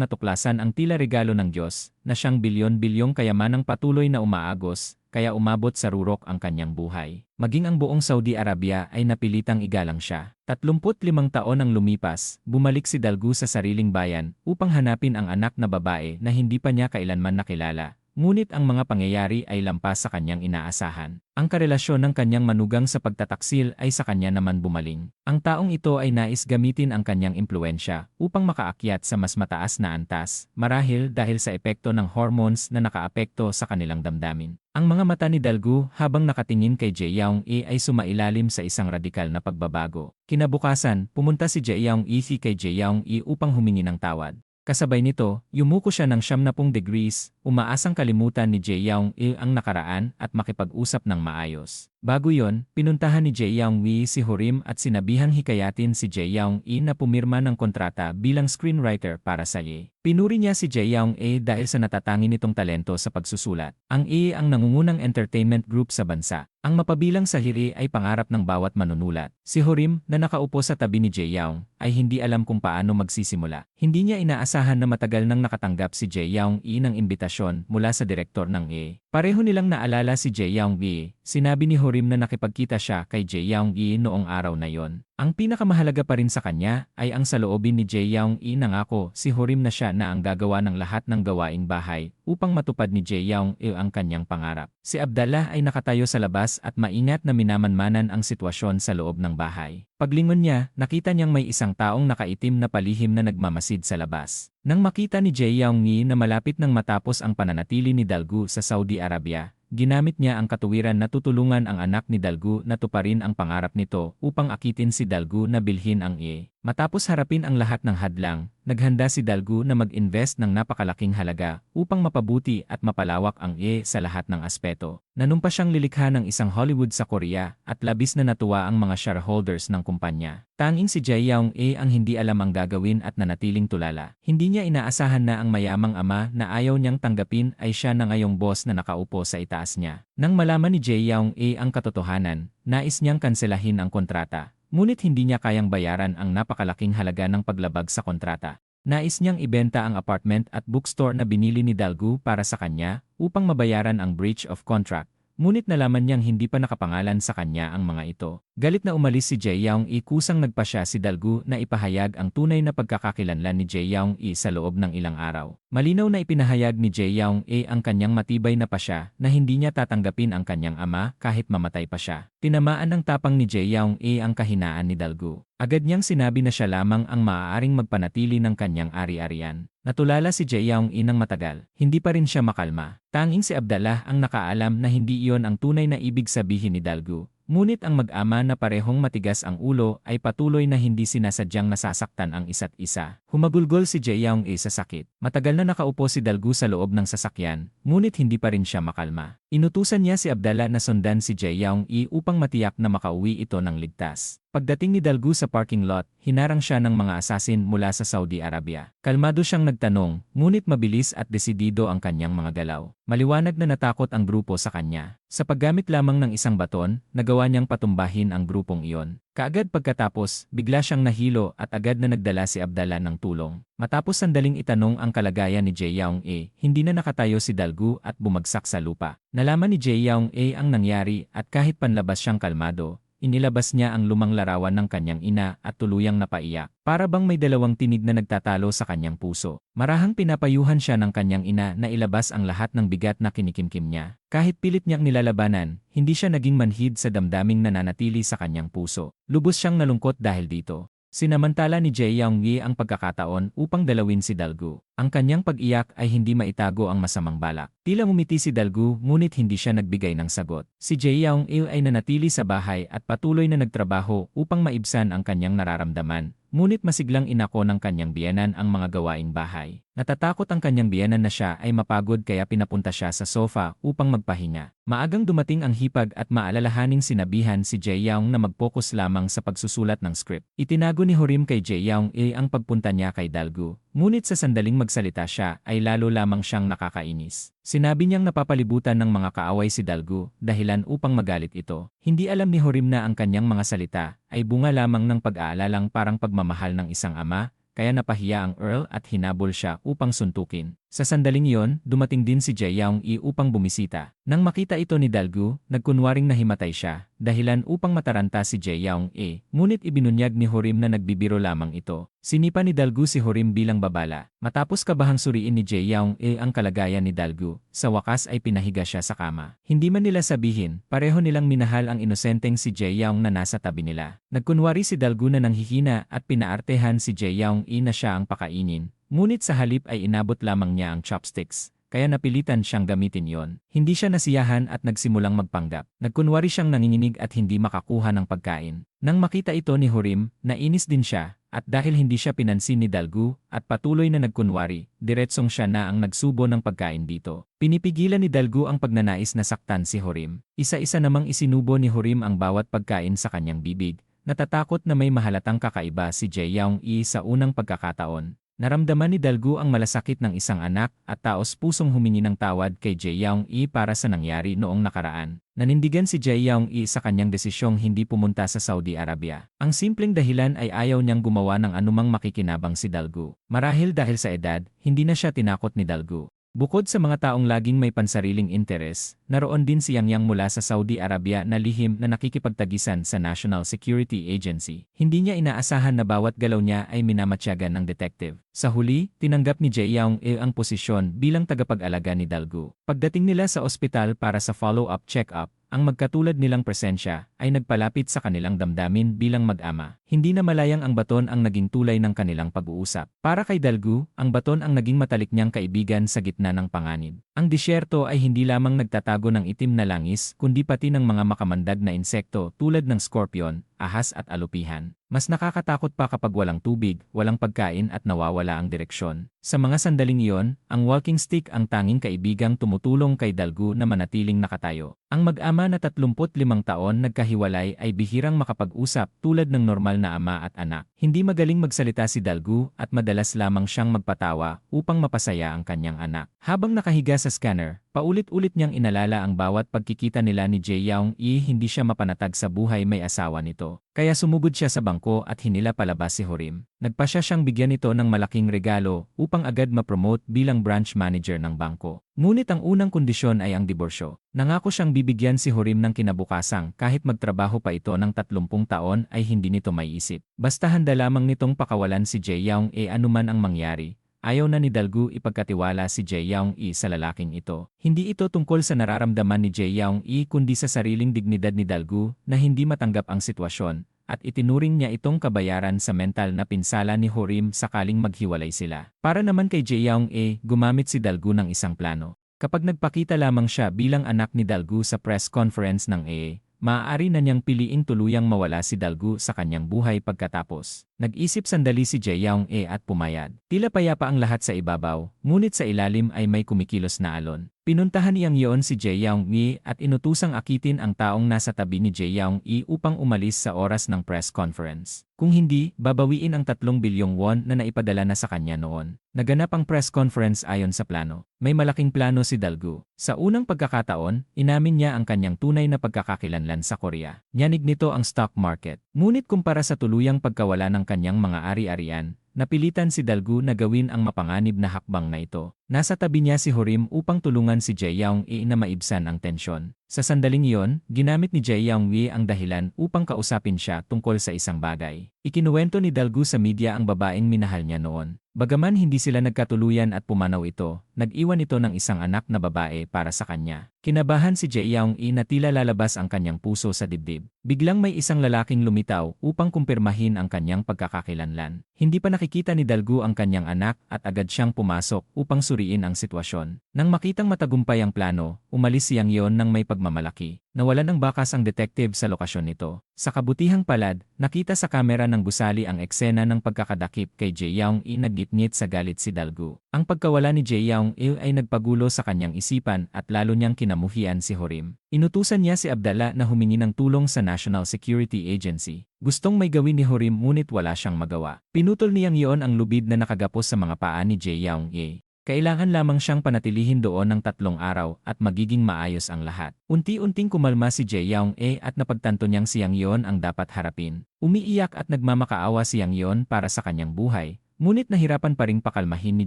natuklasan ang tila regalo ng Diyos, na siyang bilyon-bilyong kayamanang patuloy na umaagos, kaya umabot sa rurok ang kanyang buhay. Maging ang buong Saudi Arabia ay napilitang igalang siya. 35 taon ang lumipas, bumalik si Dalgu sa sariling bayan upang hanapin ang anak na babae na hindi pa niya kailanman nakilala. Ngunit ang mga pangyayari ay lampas sa kanyang inaasahan. Ang karelasyon ng kanyang manugang sa pagtataksil ay sa kanya naman bumaling. Ang taong ito ay nais gamitin ang kanyang impluensya upang makaakyat sa mas mataas na antas, marahil dahil sa epekto ng hormones na nakaapekto sa kanilang damdamin. Ang mga mata ni Dalgu habang nakatingin kay Jae-young-i ay sumailalim sa isang radikal na pagbabago. Kinabukasan, pumunta si Jae-young-i kay Jae-young-i upang humingi ng tawad. Kasabay nito, yumuko siya ng 70 degrees, umaasang kalimutan ni Jae-young-i ang nakaraan at makipag-usap ng maayos. Bago yon, pinuntahan ni Jae-young-i si Hurim at sinabihang hikayatin si Jae-young-i na pumirma ng kontrata bilang screenwriter para sa Ye. Pinuri niya si Jae-young-i dahil sa natatangi nitong talento sa pagsusulat. Ang Ye ang nangungunang entertainment group sa bansa. Ang mapabilang sa hiri ay pangarap ng bawat manunulat. Si Hurim, na nakaupo sa tabi ni Jae-young, ay hindi alam kung paano magsisimula. Hindi niya inaasahan na matagal nang nakatanggap si Jae-young-i ng imbitasyon mula sa direktor ng Ye. Pareho nilang naalala si Jae-young-i. Sinabi ni Hurim na nakipagkita siya kay Jae-young-i noong araw na yon. Ang pinakamahalaga pa rin sa kanya ay ang saloobin ni Jae-young-i. Nangako si Hurim na siya na ang gagawa ng lahat ng gawaing bahay upang matupad ni Jae-young-i ang kanyang pangarap. Si Abdallah ay nakatayo sa labas at maingat na minamanmanan ang sitwasyon sa loob ng bahay. Paglingon niya, nakita niyang may isang taong nakaitim na palihim na nagmamasid sa labas. Nang makita ni Jae-young-i na malapit nang matapos ang pananatili ni Dalgu sa Saudi Arabia, ginamit niya ang katuwiran na tutulungan ang anak ni Dalgu na tuparin ang pangarap nito upang akitin si Dalgu na bilhin ang Ye. Matapos harapin ang lahat ng hadlang, naghanda si Dalgu na mag-invest ng napakalaking halaga upang mapabuti at mapalawak ang Ye sa lahat ng aspeto. Nanumpa siyang lilikha ng isang Hollywood sa Korea at labis na natuwa ang mga shareholders ng kumpanya. Tanging si Jae-young-i ang hindi alam ang gagawin at nanatiling tulala. Hindi niya inaasahan na ang mayamang ama na ayaw niyang tanggapin ay siya na ngayong boss na nakaupo sa itaas niya. Nang malaman ni Jae-young-i ang katotohanan, nais niyang kanselahin ang kontrata. Ngunit hindi niya kayang bayaran ang napakalaking halaga ng paglabag sa kontrata. Nais niyang ibenta ang apartment at bookstore na binili ni Dalgu para sa kanya upang mabayaran ang breach of contract. Ngunit nalaman niyang hindi pa nakapangalan sa kanya ang mga ito. Galit na umalis si Jae-young-i, kusang nagpasya si Dalgu na ipahayag ang tunay na pagkakakilanlan ni Jae-young-i sa loob ng ilang araw. Malinaw na ipinahayag ni Jae-young-i ang kanyang matibay na pasya na hindi niya tatanggapin ang kanyang ama kahit mamatay pa siya. Tinamaan ng tapang ni Jae-young-i ang kahinaan ni Dalgu. Agad niyang sinabi na siya lamang ang maaaring magpanatili ng kanyang ari-arian. Natulala si Jae-young-i ng matagal. Hindi pa rin siya makalma. Tanging si Abdallah ang nakaalam na hindi iyon ang tunay na ibig sabihin ni Dalgu. Ngunit ang mag-ama na parehong matigas ang ulo ay patuloy na hindi sinasadyang nasasaktan ang isa't isa. Humagulgol si Jae-young-i sa sakit. Matagal na nakaupo si Dalgu sa loob ng sasakyan, ngunit hindi pa rin siya makalma. Inutusan niya si Abdallah na sundan si Jae-young-i upang matiyak na makauwi ito ng ligtas. Pagdating ni Dalgu sa parking lot, hinarang siya ng mga asasin mula sa Saudi Arabia. Kalmado siyang nagtanong, ngunit mabilis at desidido ang kanyang mga galaw. Maliwanag na natakot ang grupo sa kanya. Sa paggamit lamang ng isang baton, nagawa niyang patumbahin ang grupong iyon. Kaagad pagkatapos, bigla siyang nahilo at agad na nagdala si Abdallah ng tulong. Matapos sandaling itanong ang kalagayan ni Jae-young-i, hindi na nakatayo si Dalgu at bumagsak sa lupa. Nalaman ni Jae-young-i ang nangyari at kahit panlabas siyang kalmado, inilabas niya ang lumang larawan ng kanyang ina at tuluyang napaiyak. Para bang may dalawang tinig na nagtatalo sa kanyang puso. Marahang pinapayuhan siya ng kanyang ina na ilabas ang lahat ng bigat na kinikimkim niya. Kahit pilit niyang nilalabanan, hindi siya naging manhid sa damdaming nananatili sa kanyang puso. Lubos siyang nalungkot dahil dito. Sinamantala ni Jae Young-yi ang pagkakataon upang dalawin si Dalgu. Ang kanyang pag-iyak ay hindi maitago ang masamang balak. Tila ngumiti si Dalgu ngunit hindi siya nagbigay ng sagot. Si Jae Young-il ay nanatili sa bahay at patuloy na nagtrabaho upang maibsan ang kanyang nararamdaman. Ngunit masiglang inako ng kanyang biyenan ang mga gawaing bahay. Natatakot ang kanyang biyenan na siya ay mapagod kaya pinapunta siya sa sofa upang magpahinga. Maagang dumating ang hipag at maalalahaning sinabihan si Jae Young na mag-focus lamang sa pagsusulat ng script. Itinago ni Horim kay Jae Young-il ang pagpunta niya kay Dalgu. Ngunit sa sandaling magsalita siya ay lalo lamang siyang nakakainis. Sinabi niyang napapalibutan ng mga kaaway si Dalgu dahilan upang magalit ito. Hindi alam ni Horim na ang kanyang mga salita ay bunga lamang ng pag-aalalang parang pagmamahal ng isang ama, kaya napahiya ang Earl at hinabol siya upang suntukin. Sa sandaling iyon, dumating din si Jae Young-i upang bumisita. Nang makita ito ni Dalgu, nagkunwaring nahimatay siya, dahilan upang mataranta si Jae Young-i. Ngunit ibinunyag ni Horim na nagbibiro lamang ito. Sinipa ni Dalgu si Horim bilang babala. Matapos kabahang suriin ni Jae Young-i ang kalagayan ni Dalgu, sa wakas ay pinahiga siya sa kama. Hindi man nila sabihin, pareho nilang minahal ang inosenteng si Jae Young na nasa tabi nila. Nagkunwari si Dalgu na nanghihina at pinaartehan si Jae Young-i na siya ang pakainin. Ngunit sa halip ay inabot lamang niya ang chopsticks, kaya napilitan siyang gamitin yon. Hindi siya nasiyahan at nagsimulang magpanggap. Nagkunwari siyang nanginginig at hindi makakuha ng pagkain. Nang makita ito ni Horim, nainis din siya, at dahil hindi siya pinansin ni Dalgu at patuloy na nagkunwari, diretsong siya na ang nagsubo ng pagkain dito. Pinipigilan ni Dalgu ang pagnanais na saktan si Horim. Isa-isa namang isinubo ni Horim ang bawat pagkain sa kanyang bibig. Natatakot na may mahalatang kakaiba si Jae Young-i sa unang pagkakataon. Naramdaman ni Dalgu ang malasakit ng isang anak at taos-pusong humingi ng tawad kay Jae Young-i para sa nangyari noong nakaraan. Nanindigan si Jae Young-i sa kanyang desisyong hindi pumunta sa Saudi Arabia. Ang simpleng dahilan ay ayaw niyang gumawa ng anumang makikinabang si Dalgu. Marahil dahil sa edad, hindi na siya tinakot ni Dalgu. Bukod sa mga taong laging may pansariling interes, naroon din si Yang Yang mula sa Saudi Arabia na lihim na nakikipagtagisan sa National Security Agency. Hindi niya inaasahan na bawat galaw niya ay minamatyagan ng detective. Sa huli, tinanggap ni Jae Young-il ang posisyon bilang tagapag-alaga ni Dalgu. Pagdating nila sa ospital para sa follow-up check-up, ang magkatulad nilang presensya ay nagpalapit sa kanilang damdamin bilang mag-ama. Hindi na malayang ang baton ang naging tulay ng kanilang pag-uusap. Para kay Dalgu, ang baton ang naging matalik niyang kaibigan sa gitna ng panganib. Ang disyerto ay hindi lamang nagtatago ng itim na langis, kundi pati ng mga makamandag na insekto tulad ng scorpion, ahas at alupihan. Mas nakakatakot pa kapag walang tubig, walang pagkain at nawawala ang direksyon. Sa mga sandaling iyon, ang walking stick ang tanging kaibigang tumutulong kay Dalgu na manatiling nakatayo. Ang mag-ama na 35 taon nagkahiwalay ay bihirang makapag-usap tulad ng normal na ama at anak. Hindi magaling magsalita si Dalgu at madalas lamang siyang magpatawa upang mapasaya ang kanyang anak. Habang nakahiga sa scanner, paulit-ulit niyang inalala ang bawat pagkikita nila ni Jae Young-i. Hindi siya mapanatag sa buhay may asawa nito. Kaya sumugod siya sa bangko at hinila palabas si Horim. Nagpasya siyang bigyan ito ng malaking regalo upang agad ma-promote bilang branch manager ng bangko. Ngunit ang unang kondisyon ay ang diborsyo. Nangako siyang bibigyan si Horim ng kinabukasang kahit magtrabaho pa ito ng 30 taon ay hindi nito maiisip. Basta handa lamang nitong pakawalan si Jae Young-i anuman ang mangyari. Ayaw na ni Dalgu ipagkatiwala si Jae Young-i sa lalaking ito. Hindi ito tungkol sa nararamdaman ni Jae Young-i kundi sa sariling dignidad ni Dalgu na hindi matanggap ang sitwasyon at itinuring niya itong kabayaran sa mental na pinsala ni Horim sakaling maghiwalay sila. Para naman kay Jae Young-i, gumamit si Dalgu ng isang plano. Kapag nagpakita lamang siya bilang anak ni Dalgu sa press conference ng AA, maaari na niyang piliing tuluyang mawala si Dalgu sa kanyang buhay pagkatapos. Nag-isip sandali si Jae Young-i at pumayag. Tila payapa ang lahat sa ibabaw, ngunit sa ilalim ay may kumikilos na alon. Pinuntahan niyang iyon si Jae Young-i at inutusang akitin ang taong nasa tabi ni Jae Young-i upang umalis sa oras ng press conference. Kung hindi, babawiin ang 3 bilyong won na naipadala na sa kanya noon. Naganap ang press conference ayon sa plano. May malaking plano si Dalgu. Sa unang pagkakataon, inamin niya ang kanyang tunay na pagkakakilanlan sa Korea. Nyanig nito ang stock market. Ngunit kumpara sa tuluyang pagkawala ng kanyang mga ari-arian, napilitan si Dalgu na gawin ang mapanganib na hakbang na ito. Nasa tabi niya si Hurim upang tulungan si Jae-young-e na maibsan ang tensyon. Sa sandaling iyon, ginamit ni Jae-young-e ang dahilan upang kausapin siya tungkol sa isang bagay. Ikinuwento ni Dalgu sa media ang babaeng minahal niya noon. Bagaman hindi sila nagkatuluyan at pumanaw ito, nag-iwan ito ng isang anak na babae para sa kanya. Kinabahan si Jae-young-e na tila lalabas ang kanyang puso sa dibdib. Biglang may isang lalaking lumitaw upang kumpirmahin ang kanyang pagkakakilanlan. Hindi pa nakikita ni Dalgu ang kanyang anak at agad siyang pumasok upang suriin ang sitwasyon. Nang makitang matagumpay ang plano, umalis si Yang Yeon ng may pagmamalaki. Nawalan ng bakas ang detective sa lokasyon nito. Sa kabutihang palad, nakita sa kamera ng gusali ang eksena ng pagkakadakip kay Jae-young-e na gitngit sa galit si Dalgu. Ang pagkawala ni Jae-young-e ay nagpagulo sa kanyang isipan at lalo niyang kinamuhian si Hurim. Inutusan niya si Abdallah na humingi ng tulong sa National Security Agency. Gustong may gawin ni Hurim ngunit wala siyang magawa. Pinutol ni Yang Yeon ang lubid na nakagapos sa mga paa ni Jae-young-e. Kailangan lamang siyang panatilihin doon ng 3 araw at magiging maayos ang lahat. Unti-unting kumalma si Jae-young-e at napagtanto niyang si Yang Yeon ang dapat harapin. Umiiyak at nagmamakaawa si Yang Yeon para sa kanyang buhay. Ngunit nahirapan pa ring pakalmahin ni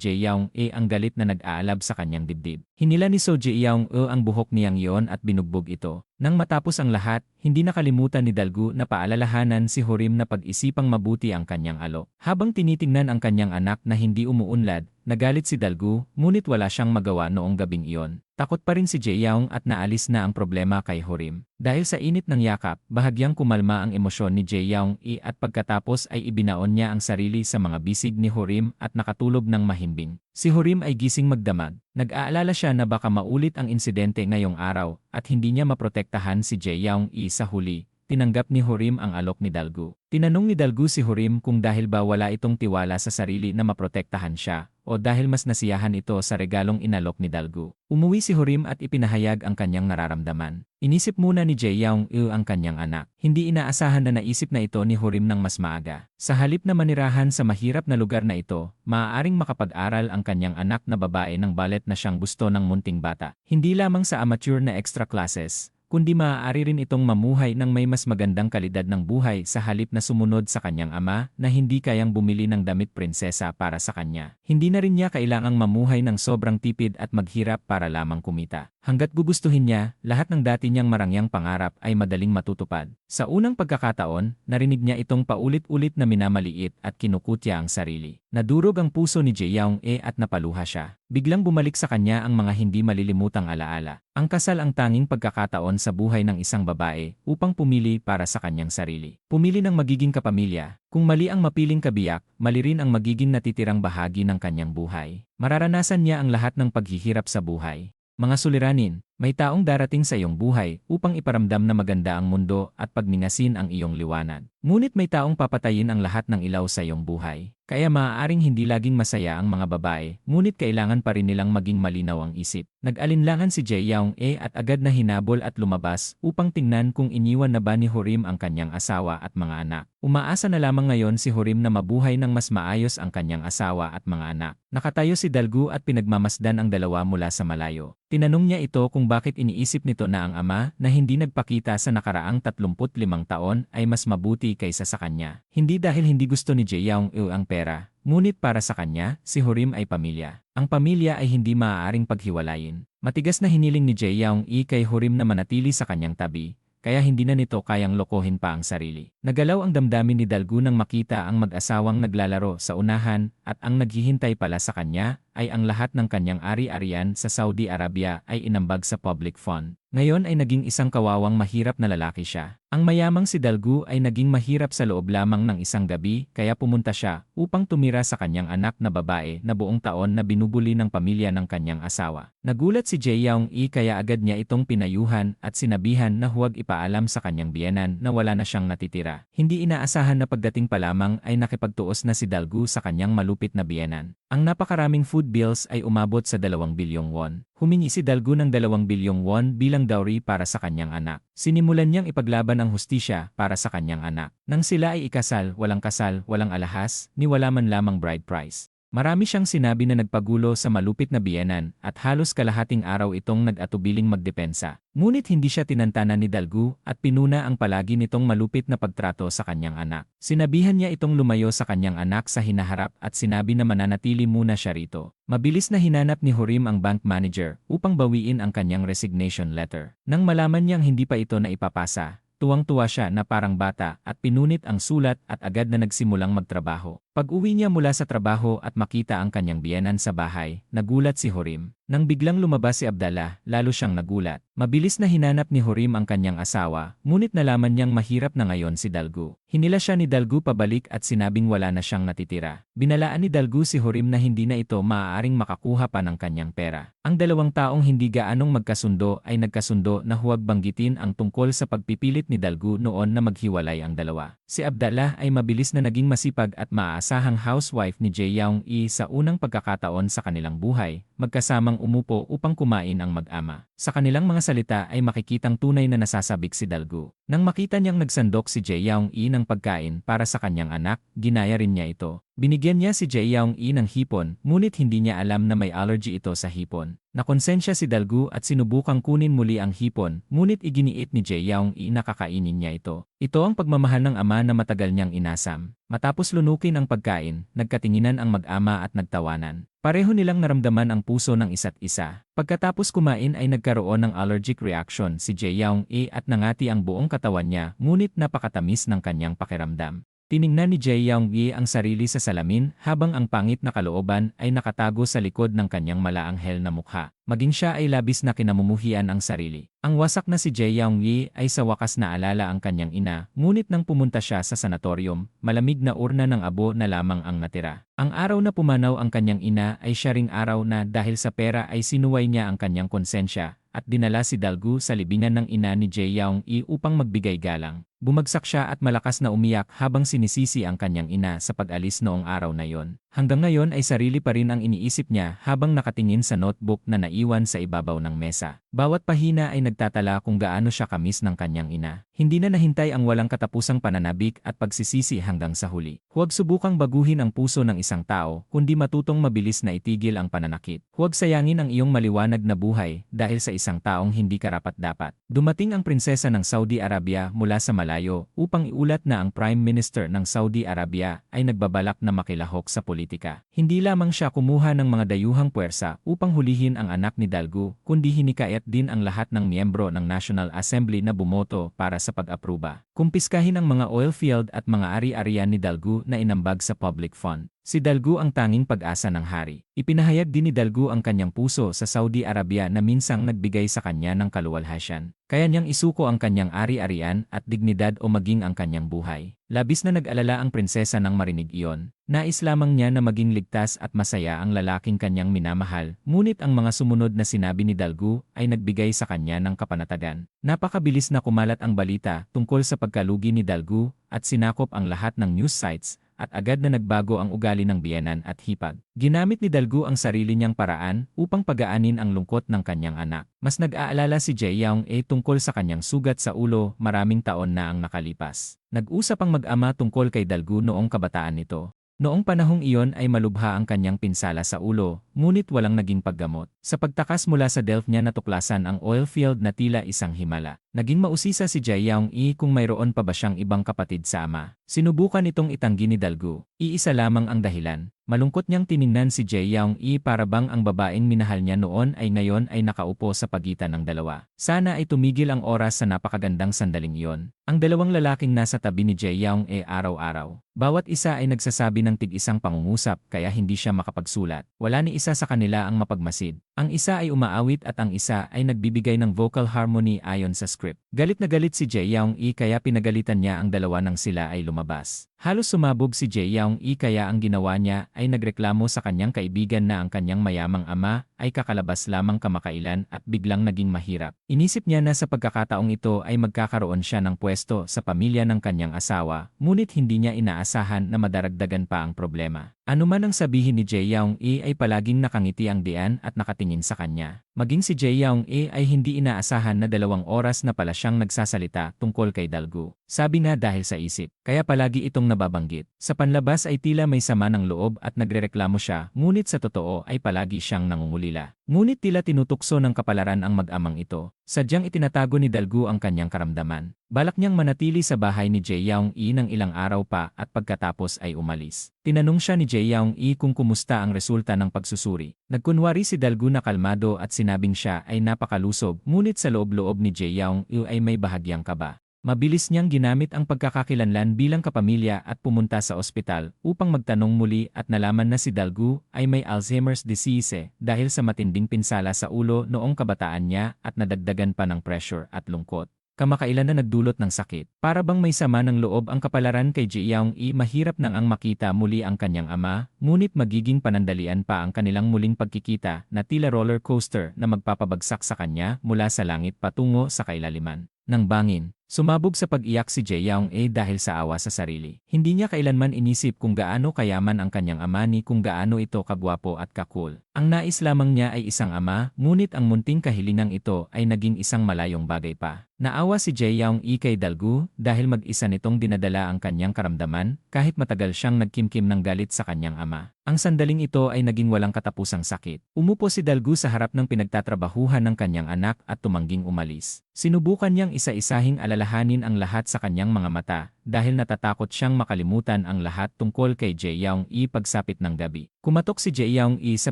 Jae-young-e ang galit na nag-aalab sa kanyang dibdib. Hinila ni So Jae-young-e ang buhok ni Yang Yeon at binugbog ito. Nang matapos ang lahat, hindi nakalimutan ni Dalgu na paalalahanan si Hurim na pag-isipang mabuti ang kanyang alok. Habang tinitingnan ang kanyang anak na hindi umuunlad, nagalit si Dalgu, ngunit wala siyang magawa noong gabing iyon. Takot pa rin si Jae-young at naalis na ang problema kay Hurim. Dahil sa init ng yakap, bahagyang kumalma ang emosyon ni Jae-young-e at pagkatapos ay ibinaon niya ang sarili sa mga bisig ni Hurim at nakatulog ng mahimbing. Si Hurim ay gising magdamag. Nag-aalala siya na baka maulit ang insidente ngayong araw at hindi niya maprotektahan si Jae-young-e sa huli. Tinanggap ni Hurim ang alok ni Dalgu. Tinanong ni Dalgu si Hurim kung dahil ba wala itong tiwala sa sarili na maprotektahan siya o dahil mas nasiyahan ito sa regalong inalok ni Dalgu. Umuwi si Hurim at ipinahayag ang kanyang nararamdaman. Inisip muna ni Jae-young-e ang kanyang anak. Hindi inaasahan na naisip na ito ni Hurim ng mas maaga. Sa halip na manirahan sa mahirap na lugar na ito, maaaring makapag-aral ang kanyang anak na babae ng ballet na siyang gusto ng munting bata. Hindi lamang sa amateur na extra classes, kundi maaari rin itong mamuhay ng may mas magandang kalidad ng buhay sa halip na sumunod sa kanyang ama na hindi kayang bumili ng damit prinsesa para sa kanya. Hindi na rin niya kailangang mamuhay ng sobrang tipid at maghirap para lamang kumita. Hanggat gugustuhin niya, lahat ng dati niyang marangyang pangarap ay madaling matutupad. Sa unang pagkakataon, narinig niya itong paulit-ulit na minamaliit at kinukutya ang sarili. Nadurog ang puso ni Jae-young-e at napaluha siya. Biglang bumalik sa kanya ang mga hindi malilimutang alaala. Ang kasal ang tanging pagkakataon sa buhay ng isang babae upang pumili para sa kanyang sarili. Pumili ng magiging kapamilya. Kung mali ang mapiling kabiyak, mali rin ang magiging natitirang bahagi ng kanyang buhay. Mararanasan niya ang lahat ng paghihirap sa buhay. Mga suliranin, may taong darating sa iyong buhay upang iparamdam na maganda ang mundo at pagningasin ang iyong liwanag. Ngunit may taong papatayin ang lahat ng ilaw sa iyong buhay. Kaya maaaring hindi laging masaya ang mga babae, ngunit kailangan pa rin nilang maging malinaw ang isip. Nag-alinlangan si Jae-young-e at agad na hinabol at lumabas upang tingnan kung iniwan na ba ni Hurim ang kanyang asawa at mga anak. Umaasa na lamang ngayon si Hurim na mabuhay ng mas maayos ang kanyang asawa at mga anak. Nakatayo si Dalgu at pinagmamasdan ang dalawa mula sa malayo. Tinanong niya ito kung bakit iniisip nito na ang ama na hindi nagpakita sa nakaraang 35 taon ay mas mabuti kaysa sa kanya. Hindi dahil hindi gusto ni Jae-young-e ang pera, ngunit para sa kanya, si Hurim ay pamilya. Ang pamilya ay hindi maaaring paghiwalayin. Matigas na hiniling ni Jae-young-e kay Hurim na manatili sa kanyang tabi, kaya hindi na nito kayang lokohin pa ang sarili. Nagalaw ang damdamin ni Dalgu nang makita ang mag-asawang naglalaro sa unahan at ang naghihintay pala sa kanya ay ang lahat ng kanyang ari-arian sa Saudi Arabia ay inambag sa public fund. Ngayon ay naging isang kawawang mahirap na lalaki siya. Ang mayamang si Dalgu ay naging mahirap sa loob lamang ng isang gabi kaya pumunta siya upang tumira sa kanyang anak na babae na buong taon na binubuli ng pamilya ng kanyang asawa. Nagulat si Jae-young-e kaya agad niya itong pinayuhan at sinabihan na huwag ipaalam sa kanyang biyenan na wala na siyang natitira. Hindi inaasahan na pagdating pa lamang ay nakipagtuos na si Dalgu sa kanyang malupit na biyenan. Ang napakaraming food bills ay umabot sa 2 bilyong won. Humingi si Dalgu ng 2 bilyong won bilang dowry para sa kanyang anak. Sinimulan niyang ipaglaban ang hustisya para sa kanyang anak. Nang sila ay ikasal, walang alahas, ni wala man lamang bride price. Marami siyang sinabi na nagpagulo sa malupit na biyenan at halos kalahating araw itong nag-atubiling magdepensa. Ngunit hindi siya tinantana ni Dalgu at pinuna ang palagi nitong malupit na pagtrato sa kanyang anak. Sinabihan niya itong lumayo sa kanyang anak sa hinaharap at sinabi na mananatili muna siya rito. Mabilis na hinanap ni Hurim ang bank manager upang bawiin ang kanyang resignation letter. Nang malaman niyang hindi pa ito na ipapasa, tuwang-tuwa siya na parang bata at pinunit ang sulat at agad na nagsimulang magtrabaho. Pag-uwi niya mula sa trabaho at makita ang kanyang biyenan sa bahay, nagulat si Hurim. Nang biglang lumabas si Abdallah, lalo siyang nagulat. Mabilis na hinanap ni Hurim ang kanyang asawa, ngunit nalaman niyang mahirap na ngayon si Dalgu. Hinila siya ni Dalgu pabalik at sinabing wala na siyang natitira. Binalaan ni Dalgu si Hurim na hindi na ito maaaring makakuha pa ng kanyang pera. Ang dalawang taong hindi gaanong magkasundo ay nagkasundo na huwag banggitin ang tungkol sa pagpipilit ni Dalgu noon na maghiwalay ang dalawa. Si Abdallah ay mabilis na naging masipag at maaasahang housewife ni Jae Young-i sa unang pagkakataon sa kanilang buhay, magkasamang umupo upang kumain ang mag-ama. Sa kanilang mga salita ay makikitang tunay na nasasabik si Dalgu. Nang makita niyang nagsandok si Jae Young-i ng pagkain para sa kanyang anak, ginaya rin niya ito. Binigyan niya si Jae Young-i ng hipon, ngunit hindi niya alam na may allergy ito sa hipon. Nakonsensya si Dalgu at sinubukang kunin muli ang hipon, ngunit iginiit ni Jae Young-i na kakainin niya ito. Ito ang pagmamahal ng ama na matagal niyang inasam. Matapos lunukin ang pagkain, nagkatinginan ang mag-ama at nagtawanan. Pareho nilang naramdaman ang puso ng isa't isa. Pagkatapos kumain ay nagkaroon ng allergic reaction si Jae Young-i at nangati ang buong katawan niya, ngunit napakatamis ng kanyang pakiramdam. Tiningnan ni Jae Young-i ang sarili sa salamin habang ang pangit na kalooban ay nakatago sa likod ng kanyang malaanghel na mukha. Maging siya ay labis na kinamumuhian ang sarili. Ang wasak na si Jae Young-i ay sa wakas naalala ang kanyang ina, ngunit nang pumunta siya sa sanatorium, malamig na urna ng abo na lamang ang natira. Ang araw na pumanaw ang kanyang ina ay siya ring araw na dahil sa pera ay sinuway niya ang kanyang konsensya at dinala si Dalgu sa libingan ng ina ni Jae Young-i upang magbigay galang. Bumagsak siya at malakas na umiyak habang sinisisi ang kanyang ina sa pag-alis noong araw na yon. Hanggang ngayon ay sarili pa rin ang iniisip niya habang nakatingin sa notebook na naiwan sa ibabaw ng mesa. Bawat pahina ay nagtatala kung gaano siya kamis ng kanyang ina. Hindi na nahintay ang walang katapusang pananabik at pagsisisi hanggang sa huli. Huwag subukang baguhin ang puso ng isang tao, kundi matutong mabilis na itigil ang pananakit. Huwag sayangin ang iyong maliwanag na buhay dahil sa isang taong hindi karapat-dapat. Dumating ang prinsesa ng Saudi Arabia mula sa malayo upang iulat na ang Prime Minister ng Saudi Arabia ay nagbabalak na makilahok sa politika. Hindi lamang siya kumuha ng mga dayuhang puwersa upang hulihin ang anak ni Dalgu, kundi hinikayat din ang lahat ng miyembro ng National Assembly na bumoto para sa pag-apruba. Kumpiskahin ang mga oil field at mga ari-arian ni Dalgu na inambag sa public fund. Si Dalgu ang tanging pag-asa ng hari. Ipinahayag din ni Dalgu ang kanyang puso sa Saudi Arabia na minsang nagbigay sa kanya ng kaluwalhasyan. Kaya niyang isuko ang kanyang ari-arian at dignidad o maging ang kanyang buhay. Labis na nag-alala ang prinsesa nang marinig iyon. Nais lamang niya na maging ligtas at masaya ang lalaking kanyang minamahal, ngunit ang mga sumunod na sinabi ni Dalgu ay nagbigay sa kanya ng kapanatagan. Napakabilis na kumalat ang balita tungkol sa pagkalugi ni Dalgu at sinakop ang lahat ng news sites at agad na nagbago ang ugali ng biyenan at hipag. Ginamit ni Dalgu ang sarili niyang paraan upang pagaanin ang lungkot ng kanyang anak. Mas nag-aalala si Jae Young-i tungkol sa kanyang sugat sa ulo maraming taon na ang nakalipas. Nag-usap ang mag-ama tungkol kay Dalgu noong kabataan nito. Noong panahong iyon ay malubha ang kanyang pinsala sa ulo, ngunit walang naging paggamot. Sa pagtakas mula sa Delft niya natuklasan ang oil field na tila isang himala. Naging mausisa si Jae Young-i kung mayroon pa ba siyang ibang kapatid sa ama. Sinubukan itong itanggi ni Dalgu. Iisa lamang ang dahilan. Malungkot niyang tiningnan si Jae Young-i para bang ang babaeng minahal niya noon ay ngayon ay nakaupo sa pagitan ng dalawa. Sana ay tumigil ang oras sa napakagandang sandaling iyon. Ang dalawang lalaking nasa tabi ni Jae Young-i araw-araw. Bawat isa ay nagsasabi ng tig-isang pangungusap kaya hindi siya makapagsulat. Wala ni isa sa kanila ang mapagmasid. Ang isa ay umaawit at ang isa ay nagbibigay ng vocal harmony ayon sa script. Galit na galit si Jae Young-i kaya pinagalitan niya ang dalawa nang sila ay lumabas. Halos sumabog si Jae Young-i kaya ang ginawa niya ay nagreklamo sa kanyang kaibigan na ang kanyang mayamang ama ay kakalabas lamang kamakailan at biglang naging mahirap. Inisip niya na sa pagkakataong ito ay magkakaroon siya ng pwesto sa pamilya ng kanyang asawa, ngunit hindi niya inaasahan na madaragdagan pa ang problema. Ano man ang sabihin ni Jae-young-e ay palaging nakangiti ang diyan at nakatingin sa kanya. Maging si Jae-young-e ay hindi inaasahan na 2 oras na pala siyang nagsasalita tungkol kay Dalgu. Sabi na dahil sa isip, kaya palagi itong nababanggit. Sa panlabas ay tila may sama ng loob at nagrereklamo siya, ngunit sa totoo ay palagi siyang nangungulila. Ngunit tila tinutukso ng kapalaran ang mag-amang ito. Sadyang itinatago ni Dalgu ang kanyang karamdaman. Balak niyang manatili sa bahay ni Jae-young-e ng ilang araw pa at pagkatapos ay umalis. Tinanong siya ni Jae-young-e kung kumusta ang resulta ng pagsusuri. Nagkunwari si Dalgu na kalmado at sinabing siya ay napakalusob, ngunit sa loob-loob ni Jae-young-e ay may bahagyang kaba. Mabilis niyang ginamit ang pagkakakilanlan bilang kapamilya at pumunta sa ospital upang magtanong muli at nalaman na si Dalgu ay may Alzheimer's disease dahil sa matinding pinsala sa ulo noong kabataan niya at nadagdagan pa ng pressure at lungkot. Kamakailan na nagdulot ng sakit. Para bang may sama ng loob ang kapalaran kay Jae-young-e, mahirap nang ang makita muli ang kanyang ama, ngunit magiging panandalian pa ang kanilang muling pagkikita na tila roller coaster na magpapabagsak sa kanya mula sa langit patungo sa kailaliman ng bangin. Sumabog sa pag-iyak si Jae-young-e dahil sa awa sa sarili. Hindi niya kailanman inisip kung gaano kayaman ang kanyang ama ni kung gaano ito kagwapo at kakul. Ang nais lamang niya ay isang ama, ngunit ang munting kahilingang ito ay naging isang malayong bagay pa. Naawa si Jae-young-e kay Dalgu dahil mag-isa nitong dinadala ang kanyang karamdaman kahit matagal siyang nagkimkim ng galit sa kanyang ama. Ang sandaling ito ay naging walang katapusang sakit. Umupo si Dalgu sa harap ng pinagtatrabahuhan ng kanyang anak at tumangging umalis. Sinubukan niyang isa-isahing alalahanin ang lahat sa kanyang mga mata dahil natatakot siyang makalimutan ang lahat tungkol kay Jae-young-e pagsapit ng gabi. Kumatok si Jae-young-e sa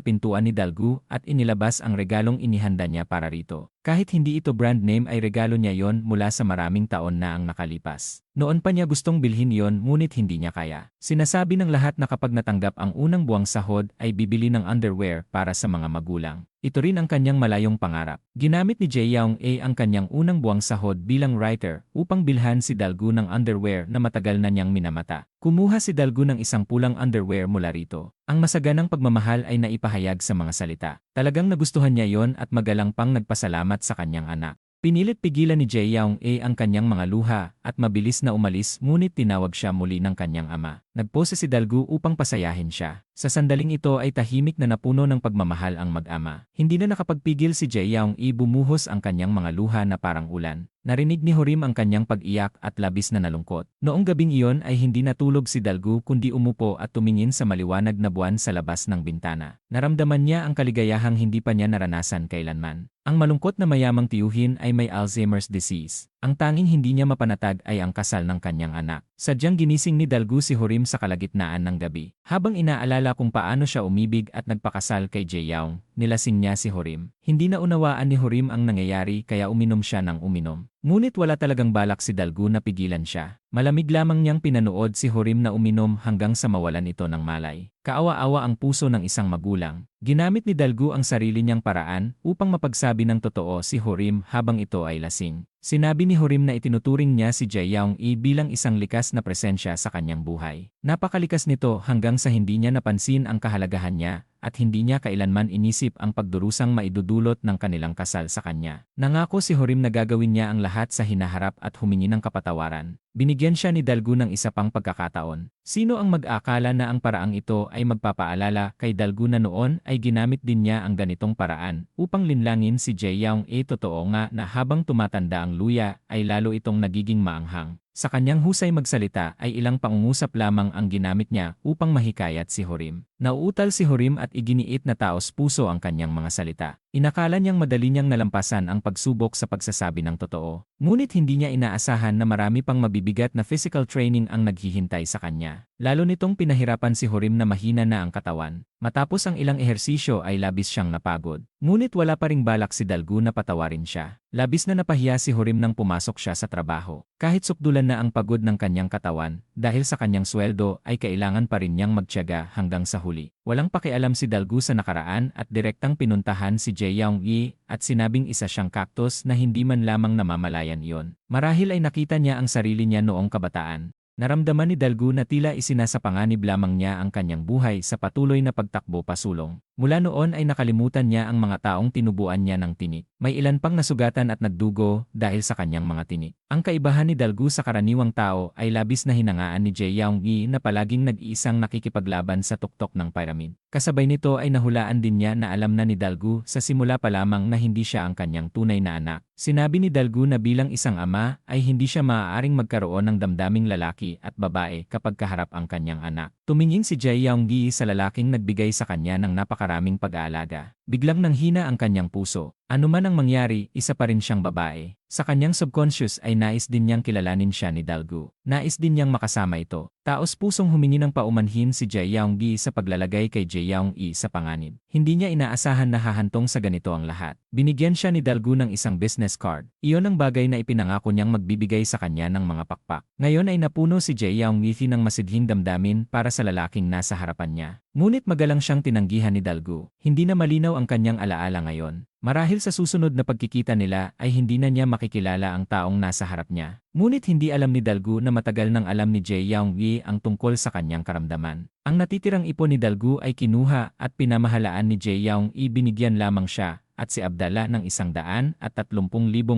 pintuan ni Dalgu at inilabas ang regalong inihanda niya para rito. Kahit hindi ito brand name ay regalo niya yon mula sa maraming taon na ang nakalipas. Noon pa niya gustong bilhin yon ngunit hindi niya kaya. Sinasabi ng lahat na kapag natanggap ang unang buwang sahod ay bibili ng underwear para sa mga magulang. Ito rin ang kanyang malayong pangarap. Ginamit ni Jae-young-e ang kanyang unang buwang sahod bilang writer upang bilhan si Dalgu ng underwear na matagal na niyang minamata. Kumuha si Dalgu ng isang pulang underwear mula rito. Ang masaganang pagmamahal ay naipahayag sa mga salita. Talagang nagustuhan niya yon at magalang pang nagpasalamat sa kanyang anak. Pinilit pigilan ni Jae-young-e ang kanyang mga luha at mabilis na umalis ngunit tinawag siya muli ng kanyang ama. Nagpose si Dalgu upang pasayahin siya. Sa sandaling ito ay tahimik na napuno ng pagmamahal ang mag-ama. Hindi na nakapagpigil si Jae-young-e, bumuhos ang kanyang mga luha na parang ulan. Narinig ni Hurim ang kanyang pag-iyak at labis na nalungkot. Noong gabing iyon ay hindi natulog si Dalgu kundi umupo at tumingin sa maliwanag na buwan sa labas ng bintana. Naramdaman niya ang kaligayahang hindi pa niya naranasan kailanman. Ang malungkot na mayamang tiyuhin ay may Alzheimer's disease. Ang tanging hindi niya mapanatag ay ang kasal ng kanyang anak. Sadyang ginising ni Dalgu si Hurim sa kalagitnaan ng gabi. Habang inaalala kung paano siya umibig at nagpakasal kay Jae-young, nilasing niya si Hurim. Hindi na unawaan ni Hurim ang nangyayari kaya uminom siya ng uminom. Ngunit wala talagang balak si Dalgu na pigilan siya. Malamig lamang niyang pinanood si Hurim na uminom hanggang sa mawalan ito ng malay. Kaawa-awa ang puso ng isang magulang. Ginamit ni Dalgu ang sarili niyang paraan upang mapagsabi ng totoo si Hurim habang ito ay lasing. Sinabi ni Hurim na itinuturing niya si Jae-young-e bilang isang likas na presensya sa kanyang buhay. Napakalikas nito hanggang sa hindi niya napansin ang kahalagahan niya at hindi niya kailanman inisip ang pagdurusang maidudulot ng kanilang kasal sa kanya. Nangako si Hurim na gagawin niya ang lahat sa hinaharap at humingi ng kapatawaran. Binigyan siya ni Dalgu ng isa pang pagkakataon. Sino ang mag-aakala na ang paraang ito ay magpapaalala kay Dalgu na noon ay ginamit din niya ang ganitong paraan upang linlangin si Jae-young-e. Totoo nga na habang tumatanda ang luya ay lalo itong nagiging maanghang. Sa kanyang husay magsalita ay ilang pangungusap lamang ang ginamit niya upang mahikayat si Hurim. Nauutal si Hurim at iginiit na taos puso ang kanyang mga salita. Inakala niyang madali niyang nalampasan ang pagsubok sa pagsasabi ng totoo. Ngunit hindi niya inaasahan na marami pang mabibigat na physical training ang naghihintay sa kanya. Lalo nitong pinahirapan si Hurim na mahina na ang katawan. Matapos ang ilang ehersisyo ay labis siyang napagod. Ngunit wala pa ring balak si Dalgu na patawarin siya. Labis na napahiya si Hurim nang pumasok siya sa trabaho. Kahit sukdulan na ang pagod ng kanyang katawan, dahil sa kanyang sweldo ay kailangan pa rin niyang magtiyaga hanggang sa huli. Walang pakialam si Dalgu sa nakaraan at direktang pinuntahan si Jae-young-e at sinabing isa siyang cactus na hindi man lamang namamalayan iyon. Marahil ay nakita niya ang sarili niya noong kabataan. Naramdaman ni Dalgu na tila isinasapanganib lamang niya ang kanyang buhay sa patuloy na pagtakbo pasulong. Mula noon ay nakalimutan niya ang mga taong tinubuan niya ng tinik. May ilan pang nasugatan at nagdugo dahil sa kanyang mga tinik. Ang kaibahan ni Dalgu sa karaniwang tao ay labis na hinangaan ni Jae Young-gi na palaging nag-iisang nakikipaglaban sa tuktok ng pyramid. Kasabay nito ay nahulaan din niya na alam na ni Dalgu sa simula pa lamang na hindi siya ang kanyang tunay na anak. Sinabi ni Dalgu na bilang isang ama ay hindi siya maaaring magkaroon ng damdaming lalaki at babae kapag kaharap ang kanyang anak. Tumingin si Jae Young-gi sa lalaking nagbigay sa kanya ng napakaraming pag-aalaga. Biglang nanghina ang kanyang puso. Ano man ang mangyari, isa pa rin siyang babae. Sa kanyang subconscious ay nais din niyang kilalanin siya ni Dalgu. Nais din niyang makasama ito. Taos pusong humingi ng paumanhin si Jae Young-gi sa paglalagay kay Jae Young-i sa panganib. Hindi niya inaasahan na hahantong sa ganito ang lahat. Binigyan siya ni Dalgu ng isang business card. Iyon ang bagay na ipinangako niyang magbibigay sa kanya ng mga pakpak. Ngayon ay napuno si Jae Young-gi ng masidhing damdamin para sa lalaking nasa harapan niya. Ngunit magalang siyang tinanggihan ni Dalgu. Hindi na malinaw ang kanyang alaala ngayon. Marahil sa susunod na pagkikita nila ay hindi na niya makikilala ang taong nasa harap niya. Ngunit hindi alam ni Dalgu na matagal nang alam ni Jae Young-gi ang tungkol sa kanyang karamdaman. Ang natitirang ipon ni Dalgu ay kinuha at pinamahalaan ni Jae Young-gi, binigyan lamang siya at si Abdallah ng 130,000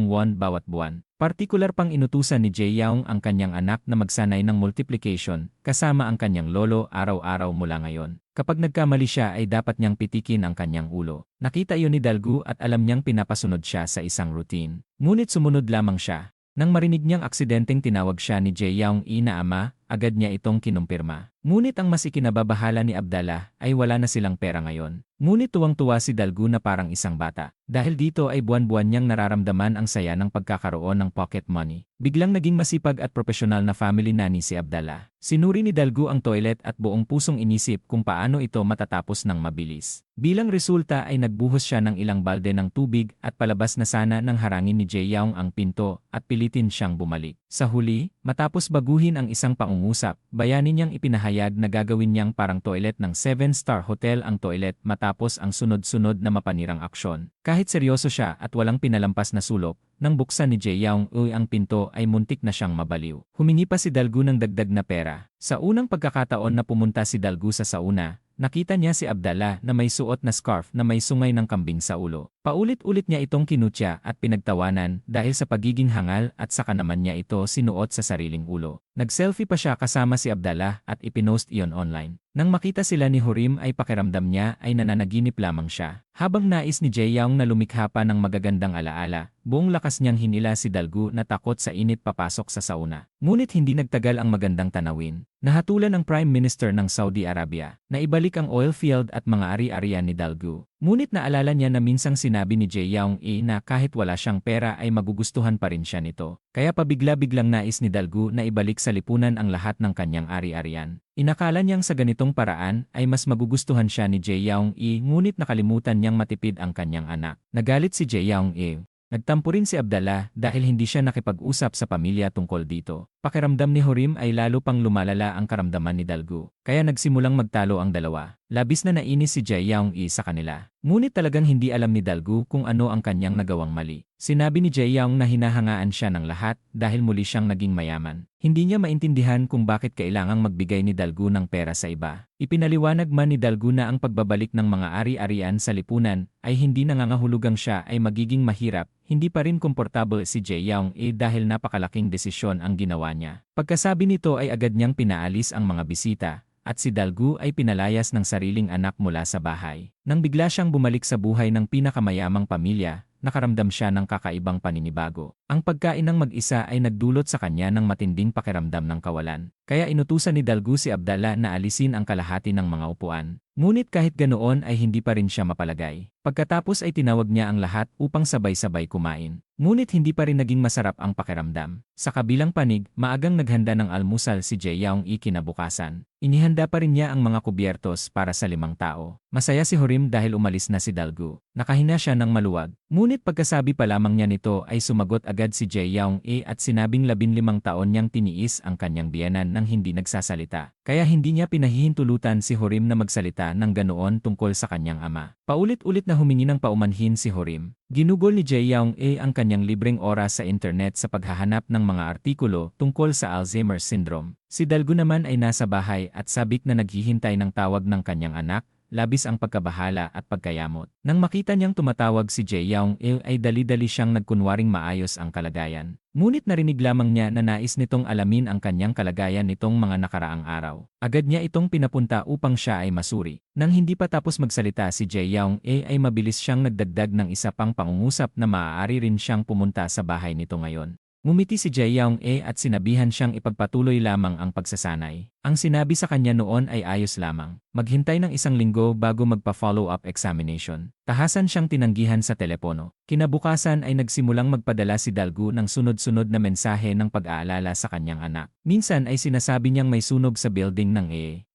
won bawat buwan. Partikular pang inutusan ni Jae Young ang kanyang anak na magsanay ng multiplication kasama ang kanyang lolo araw-araw mula ngayon. Kapag nagkamali siya ay dapat niyang pitikin ang kanyang ulo. Nakita iyon ni Dalgu at alam niyang pinapasunod siya sa isang routine. Ngunit sumunod lamang siya. Nang marinig niyang aksidenteng tinawag siya ni Jae Young-i na ama, agad niya itong kinumpirma. Ngunit ang mas ikinababahala ni Abdallah ay wala na silang pera ngayon. Ngunit tuwang-tuwa si Dalgu na parang isang bata. Dahil dito ay buwan-buwan niyang nararamdaman ang saya ng pagkakaroon ng pocket money. Biglang naging masipag at profesional na family nanny si Abdallah. Sinuri ni Dalgu ang toilet at buong pusong inisip kung paano ito matatapos ng mabilis. Bilang resulta ay nagbuhos siya ng ilang balde ng tubig at palabas na sana nang harangin ni Jae Young ang pinto at pilitin siyang bumalik. Sa huli, matapos baguhin ang isang pangungusap, bayani niyang ipinahayag na gagawin niyang parang toilet ng 7-star hotel ang toilet matapos ang sunod-sunod na mapanirang aksyon. Kahit seryoso siya at walang pinalampas na sulok, nang buksan ni Jae Young-i ang pinto ay muntik na siyang mabaliw. Humingi pa si Dalgu ng dagdag na pera. Sa unang pagkakataon na pumunta si Dalgu sa sauna, nakita niya si Abdallah na may suot na scarf na may sungay ng kambing sa ulo. Paulit-ulit niya itong kinutya at pinagtawanan dahil sa pagiging hangal at saka naman niya ito sinuot sa sariling ulo. Nag-selfie pa siya kasama si Abdallah at ipinost iyon online. Nang makita sila ni Hurim ay pakiramdam niya ay nananaginip lamang siya. Habang nais ni Jae Young na lumikha pa ng magagandang alaala, buong lakas niyang hinila si Dalgu na takot sa init papasok sa sauna. Ngunit hindi nagtagal ang magandang tanawin. Nahatulan ng Prime Minister ng Saudi Arabia na ibalik ang oil field at mga ari-arian ni Dalgu. Ngunit naalala niya na minsang sinabi ni Jae Young-i na kahit wala siyang pera ay magugustuhan pa rin siya nito. Kaya pabigla-biglang nais ni Dalgu na ibalik sa lipunan ang lahat ng kanyang ari-arian. Inakala niyang sa ganitong paraan ay mas magugustuhan siya ni Jae Young-i, ngunit nakalimutan niyang matipid ang kanyang anak. Nagalit si Jae Young-i. Nagtampo rin si Abdallah dahil hindi siya nakipag-usap sa pamilya tungkol dito. Pakiramdam ni Hurim ay lalo pang lumalala ang karamdaman ni Dalgu. Kaya nagsimulang magtalo ang dalawa. Labis na nainis si Jae Young-i sa kanila. Ngunit talagang hindi alam ni Dalgu kung ano ang kanyang nagawang mali. Sinabi ni Jae Young na hinahangaan siya ng lahat dahil muli siyang naging mayaman. Hindi niya maintindihan kung bakit kailangang magbigay ni Dalgu ng pera sa iba. Ipinaliwanag man ni Dalgu na ang pagbabalik ng mga ari-arian sa lipunan ay hindi nangangahulugang siya ay magiging mahirap. Hindi pa rin komportable si Jae Young-i dahil napakalaking desisyon ang ginawa niya. Pagkasabi nito ay agad niyang pinaalis ang mga bisita at si Dalgu ay pinalayas ng sariling anak mula sa bahay. Nang bigla siyang bumalik sa buhay ng pinakamayamang pamilya, nakaramdam siya ng kakaibang paninibago. Ang pagkain ng mag-isa ay nagdulot sa kanya ng matinding pakiramdam ng kawalan. Kaya inutusan ni Dalgu si Abdallah na alisin ang kalahati ng mga upuan. Ngunit kahit ganoon ay hindi pa rin siya mapalagay. Pagkatapos ay tinawag niya ang lahat upang sabay-sabay kumain. Ngunit hindi pa rin naging masarap ang pakiramdam. Sa kabilang panig, maagang naghanda ng almusal si Jae Young-i kinabukasan. Inihanda pa rin niya ang mga kubyertos para sa 5 tao. Masaya si Hurim dahil umalis na si Dalgu. Nakahina siya ng maluwag. Ngunit pagkasabi pa lamang niya nito ay sumagot agad si Jae Young-i at sinabing 15 taon niyang tiniis ang kanyang biyenan nang hindi nagsasalita. Kaya hindi niya pinahihintulutan si Hurim na magsalita ng ganoon tungkol sa kanyang ama. Paulit-ulit na humingi ng paumanhin si Hurim. Ginugol ni Jae Young-i ang kanyang libreng oras sa internet sa paghahanap ng mga artikulo tungkol sa Alzheimer's syndrome. Si Dalgu naman ay nasa bahay at sabik na naghihintay ng tawag ng kanyang anak, labis ang pagkabahala at pagkayamot. Nang makita niyang tumatawag si Jae-young-il ay dali-dali siyang nagkunwaring maayos ang kalagayan. Ngunit narinig lamang niya na nais nitong alamin ang kanyang kalagayan nitong mga nakaraang araw. Agad niya itong pinapunta upang siya ay masuri. Nang hindi pa tapos magsalita si Jae-young-il ay mabilis siyang nagdagdag ng isa pang pangungusap na maaari rin siyang pumunta sa bahay nito ngayon. Ngumiti si Jae-young-il at sinabihan siyang ipagpatuloy lamang ang pagsasanay. Ang sinabi sa kanya noon ay ayos lamang. Maghintay ng 1 linggo bago magpa-follow-up examination. Tahasan siyang tinanggihan sa telepono. Kinabukasan ay nagsimulang magpadala si Dalgu ng sunod-sunod na mensahe ng pag-aalala sa kanyang anak. Minsan ay sinasabi niyang may sunog sa building ng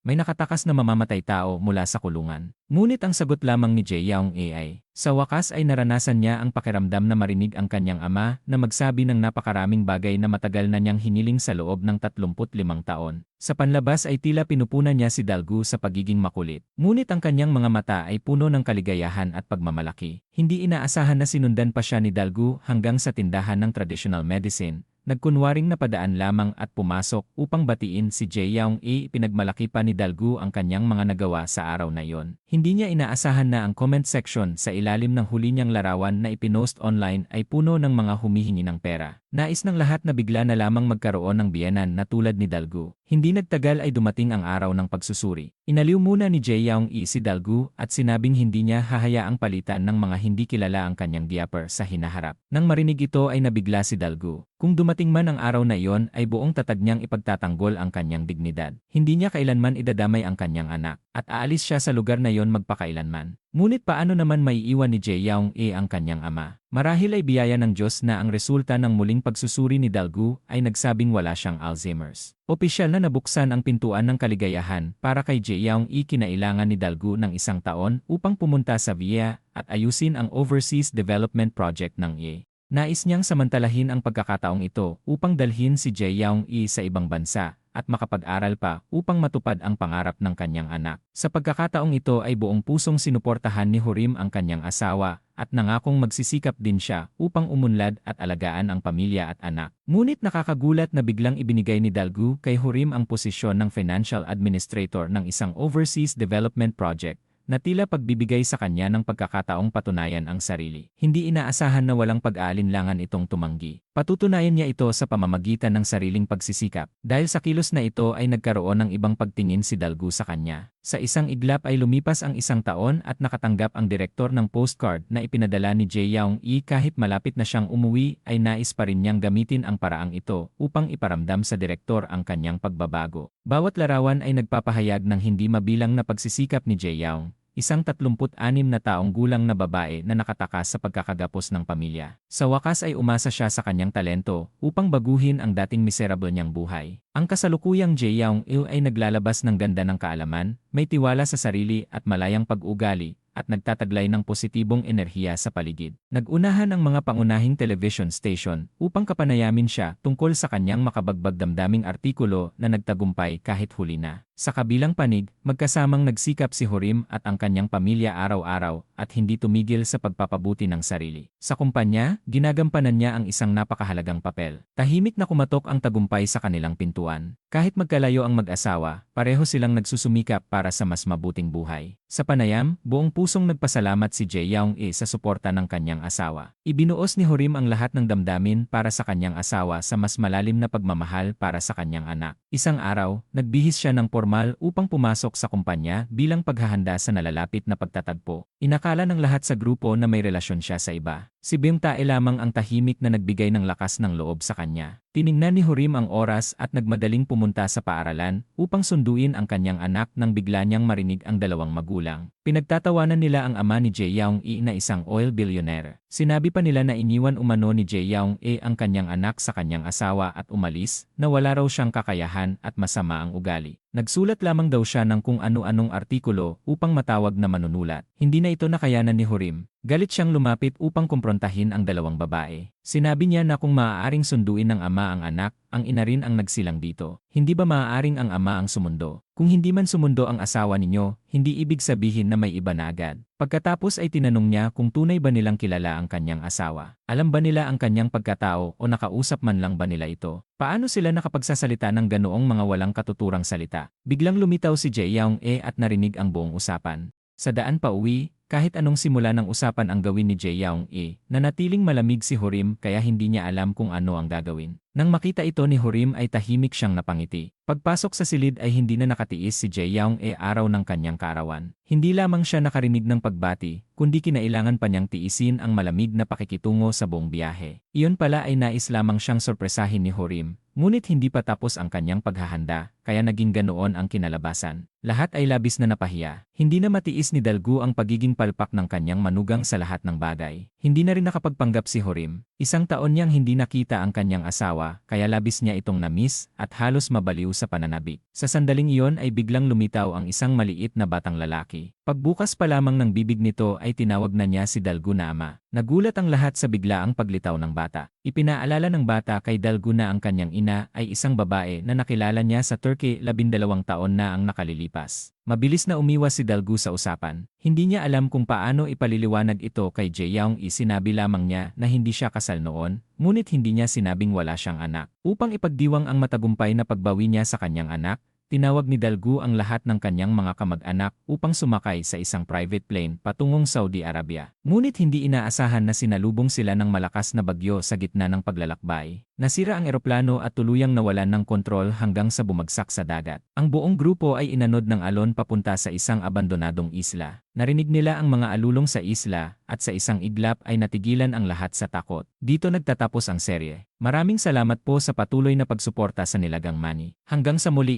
may nakatakas na mamamatay tao mula sa kulungan. Ngunit ang sagot lamang ni Jae-young-il ay, sa wakas ay naranasan niya ang pakiramdam na marinig ang kanyang ama na magsabi ng napakaraming bagay na matagal na niyang hiniling sa loob ng 35 taon. Sa panlabas ay tila pinupunan niya si Dalgu sa pagiging makulit. Ngunit ang kanyang mga mata ay puno ng kaligayahan at pagmamalaki. Hindi inaasahan na sinundan pa siya ni Dalgu hanggang sa tindahan ng traditional medicine. Nagkunwaring napadaan lamang at pumasok upang batiin si Jae-young-il. Pinagmalaki pa ni Dalgu ang kanyang mga nagawa sa araw na iyon. Hindi niya inaasahan na ang comment section sa ilalim ng huli niyang larawan na ipinost online ay puno ng mga humihingi ng pera. Nais ng lahat na bigla na lamang magkaroon ng biyenan na tulad ni Dalgu. Hindi nagtagal ay dumating ang araw ng pagsusuri. Inaliw muna ni Jae-young-il si Dalgu at sinabing hindi niya hahayaang palitan ng mga hindi kilala ang kanyang diaper sa hinaharap. Nang marinig ito ay nabigla si Dalgu. Kung dumating man ang araw na iyon ay buong tatag niyang ipagtatanggol ang kanyang dignidad. Hindi niya kailanman idadamay ang kanyang anak at aalis siya sa lugar na iyon magpakailanman. Ngunit paano naman maiiwan ni Jae-young-il ang kanyang ama? Marahil ay biyaya ng Diyos na ang resulta ng muling pagsusuri ni Dalgu ay nagsabing wala siyang Alzheimer's. Opisyal na nabuksan ang pintuan ng kaligayahan para kay Jae-young-il. Kinailangan ni Dalgu ng 1 taon upang pumunta sa VIA at ayusin ang Overseas Development Project ng Nais niyang samantalahin ang pagkakataong ito upang dalhin si Jae-young-il sa ibang bansa at makapag-aral pa upang matupad ang pangarap ng kanyang anak. Sa pagkakataong ito ay buong pusong sinuportahan ni Hurim ang kanyang asawa at nangakong magsisikap din siya upang umunlad at alagaan ang pamilya at anak. Ngunit nakakagulat na biglang ibinigay ni Dalgu kay Hurim ang posisyon ng Financial Administrator ng isang Overseas Development Project na tila pagbibigay sa kanya ng pagkakataong patunayan ang sarili. Hindi inaasahan na walang pag-aalinlangan itong tumanggi. Patutunayan niya ito sa pamamagitan ng sariling pagsisikap. Dahil sa kilos na ito ay nagkaroon ng ibang pagtingin si Dalgu sa kanya. Sa isang iglap ay lumipas ang 1 taon at nakatanggap ang direktor ng postcard na ipinadala ni Jae-young-il. Kahit malapit na siyang umuwi ay nais pa rin niyang gamitin ang paraang ito upang iparamdam sa direktor ang kanyang pagbabago. Bawat larawan ay nagpapahayag ng hindi mabilang na pagsisikap ni Jae-young, isang 36 na taong gulang na babae na nakatakas sa pagkakagapos ng pamilya. Sa wakas ay umasa siya sa kanyang talento upang baguhin ang dating miserable niyang buhay. Ang kasalukuyang Jae-young-il ay naglalabas ng ganda ng kaalaman, may tiwala sa sarili at malayang pag-ugali, at nagtataglay ng positibong enerhiya sa paligid. Nagunahan ang mga pangunahing television station upang kapanayamin siya tungkol sa kanyang makabagbag damdaming artikulo na nagtagumpay kahit huli na. Sa kabilang panig, magkasamang nagsikap si Hurim at ang kanyang pamilya araw-araw at hindi tumigil sa pagpapabuti ng sarili. Sa kumpanya, ginagampanan niya ang isang napakahalagang papel. Tahimik na kumatok ang tagumpay sa kanilang pintuan. Kahit magkalayo ang mag-asawa, pareho silang nagsusumikap para sa mas mabuting buhay. Sa panayam, buong pusong nagpasalamat si Jae-young-il sa suporta ng kanyang asawa. Ibinuos ni Hurim ang lahat ng damdamin para sa kanyang asawa sa mas malalim na pagmamahal para sa kanyang anak. Isang araw, nagbihis siya ng formal upang pumasok sa kumpanya bilang paghahanda sa nalalapit na pagtatagpo. Inakala ng lahat sa grupo na may relasyon siya sa iba. Si Bim Tae lamang ang tahimik na nagbigay ng lakas ng loob sa kanya. Tiningnan ni Hurim ang oras at nagmadaling pumunta sa paaralan upang sunduin ang kanyang anak nang bigla niyang marinig ang dalawang magulang. Pinagtatawanan nila ang ama ni Jae-young-il na isang oil billionaire. Sinabi pa nila na iniwan umano ni Jae-young-il ang kanyang anak sa kanyang asawa at umalis, na wala raw siyang kakayahan at masama ang ugali. Nagsulat lamang daw siya ng kung ano-anong artikulo upang matawag na manunulat. Hindi na ito nakayanan ni Hurim. Galit siyang lumapit upang kumprontahin ang dalawang babae. Sinabi niya na kung maaaring sunduin ng ama ang anak, ang ina rin ang nagsilang dito. Hindi ba maaaring ang ama ang sumundo? Kung hindi man sumundo ang asawa ninyo, hindi ibig sabihin na may iba na agad. Pagkatapos ay tinanong niya kung tunay ba nilang kilala ang kanyang asawa. Alam ba nila ang kanyang pagkatao o nakausap man lang ba nila ito? Paano sila nakapagsasalita ng ganoong mga walang katuturang salita? Biglang lumitaw si Jae-young-il at narinig ang buong usapan. Sa daan pa uwi, kahit anong simula ng usapan ang gawin ni Jae-young, nanatiling malamig si Hurim kaya hindi niya alam kung ano ang gagawin. Nang makita ito ni Hurim ay tahimik siyang napangiti. Pagpasok sa silid ay hindi na nakatiis si Jae-young araw ng kanyang kaarawan. Hindi lamang siya nakarinig ng pagbati, kundi kinailangan pa niyang tiisin ang malamig na pakikitungo sa buong biyahe. Iyon pala ay nais lamang siyang sorpresahin ni Hurim, ngunit hindi pa tapos ang kanyang paghahanda, kaya naging ganoon ang kinalabasan. Lahat ay labis na napahiya. Hindi na matiis ni Dalgu ang pagiging palpak ng kanyang manugang sa lahat ng bagay. Hindi na rin nakapagpanggap si Hurim. Isang taon niyang hindi nakita ang kanyang asawa, kaya labis niya itong na-miss at halos mabaliw sa pananabik. Sa sandaling iyon ay biglang lumitaw ang isang maliit na batang lalaki. Pagbukas pa lamang ng bibig nito ay tinawag na niya si Dalgu na ama. Nagulat ang lahat sa biglaang paglitaw ng bata. Ipinaalala ng bata kay Dalgu na ang kanyang ina ay isang babae na nakilala niya sa Turkey 12 taon na ang nakalilipas. Mabilis na umiwas si Dalgu sa usapan. Hindi niya alam kung paano ipaliliwanag ito kay Jae-young. Sinabi lamang niya na hindi siya kasal noon, ngunit hindi niya sinabing wala siyang anak. Upang ipagdiwang ang matagumpay na pagbawi niya sa kanyang anak, tinawag ni Dalgu ang lahat ng kanyang mga kamag-anak upang sumakay sa isang private plane patungong Saudi Arabia. Ngunit hindi inaasahan na sinalubong sila ng malakas na bagyo sa gitna ng paglalakbay. Nasira ang eroplano at tuluyang nawalan ng kontrol hanggang sa bumagsak sa dagat. Ang buong grupo ay inanod ng alon papunta sa isang abandonadong isla. Narinig nila ang mga alulong sa isla at sa isang iglap ay natigilan ang lahat sa takot. Dito nagtatapos ang serye. Maraming salamat po sa patuloy na pagsuporta sa Nilagang Money. Hanggang sa muli.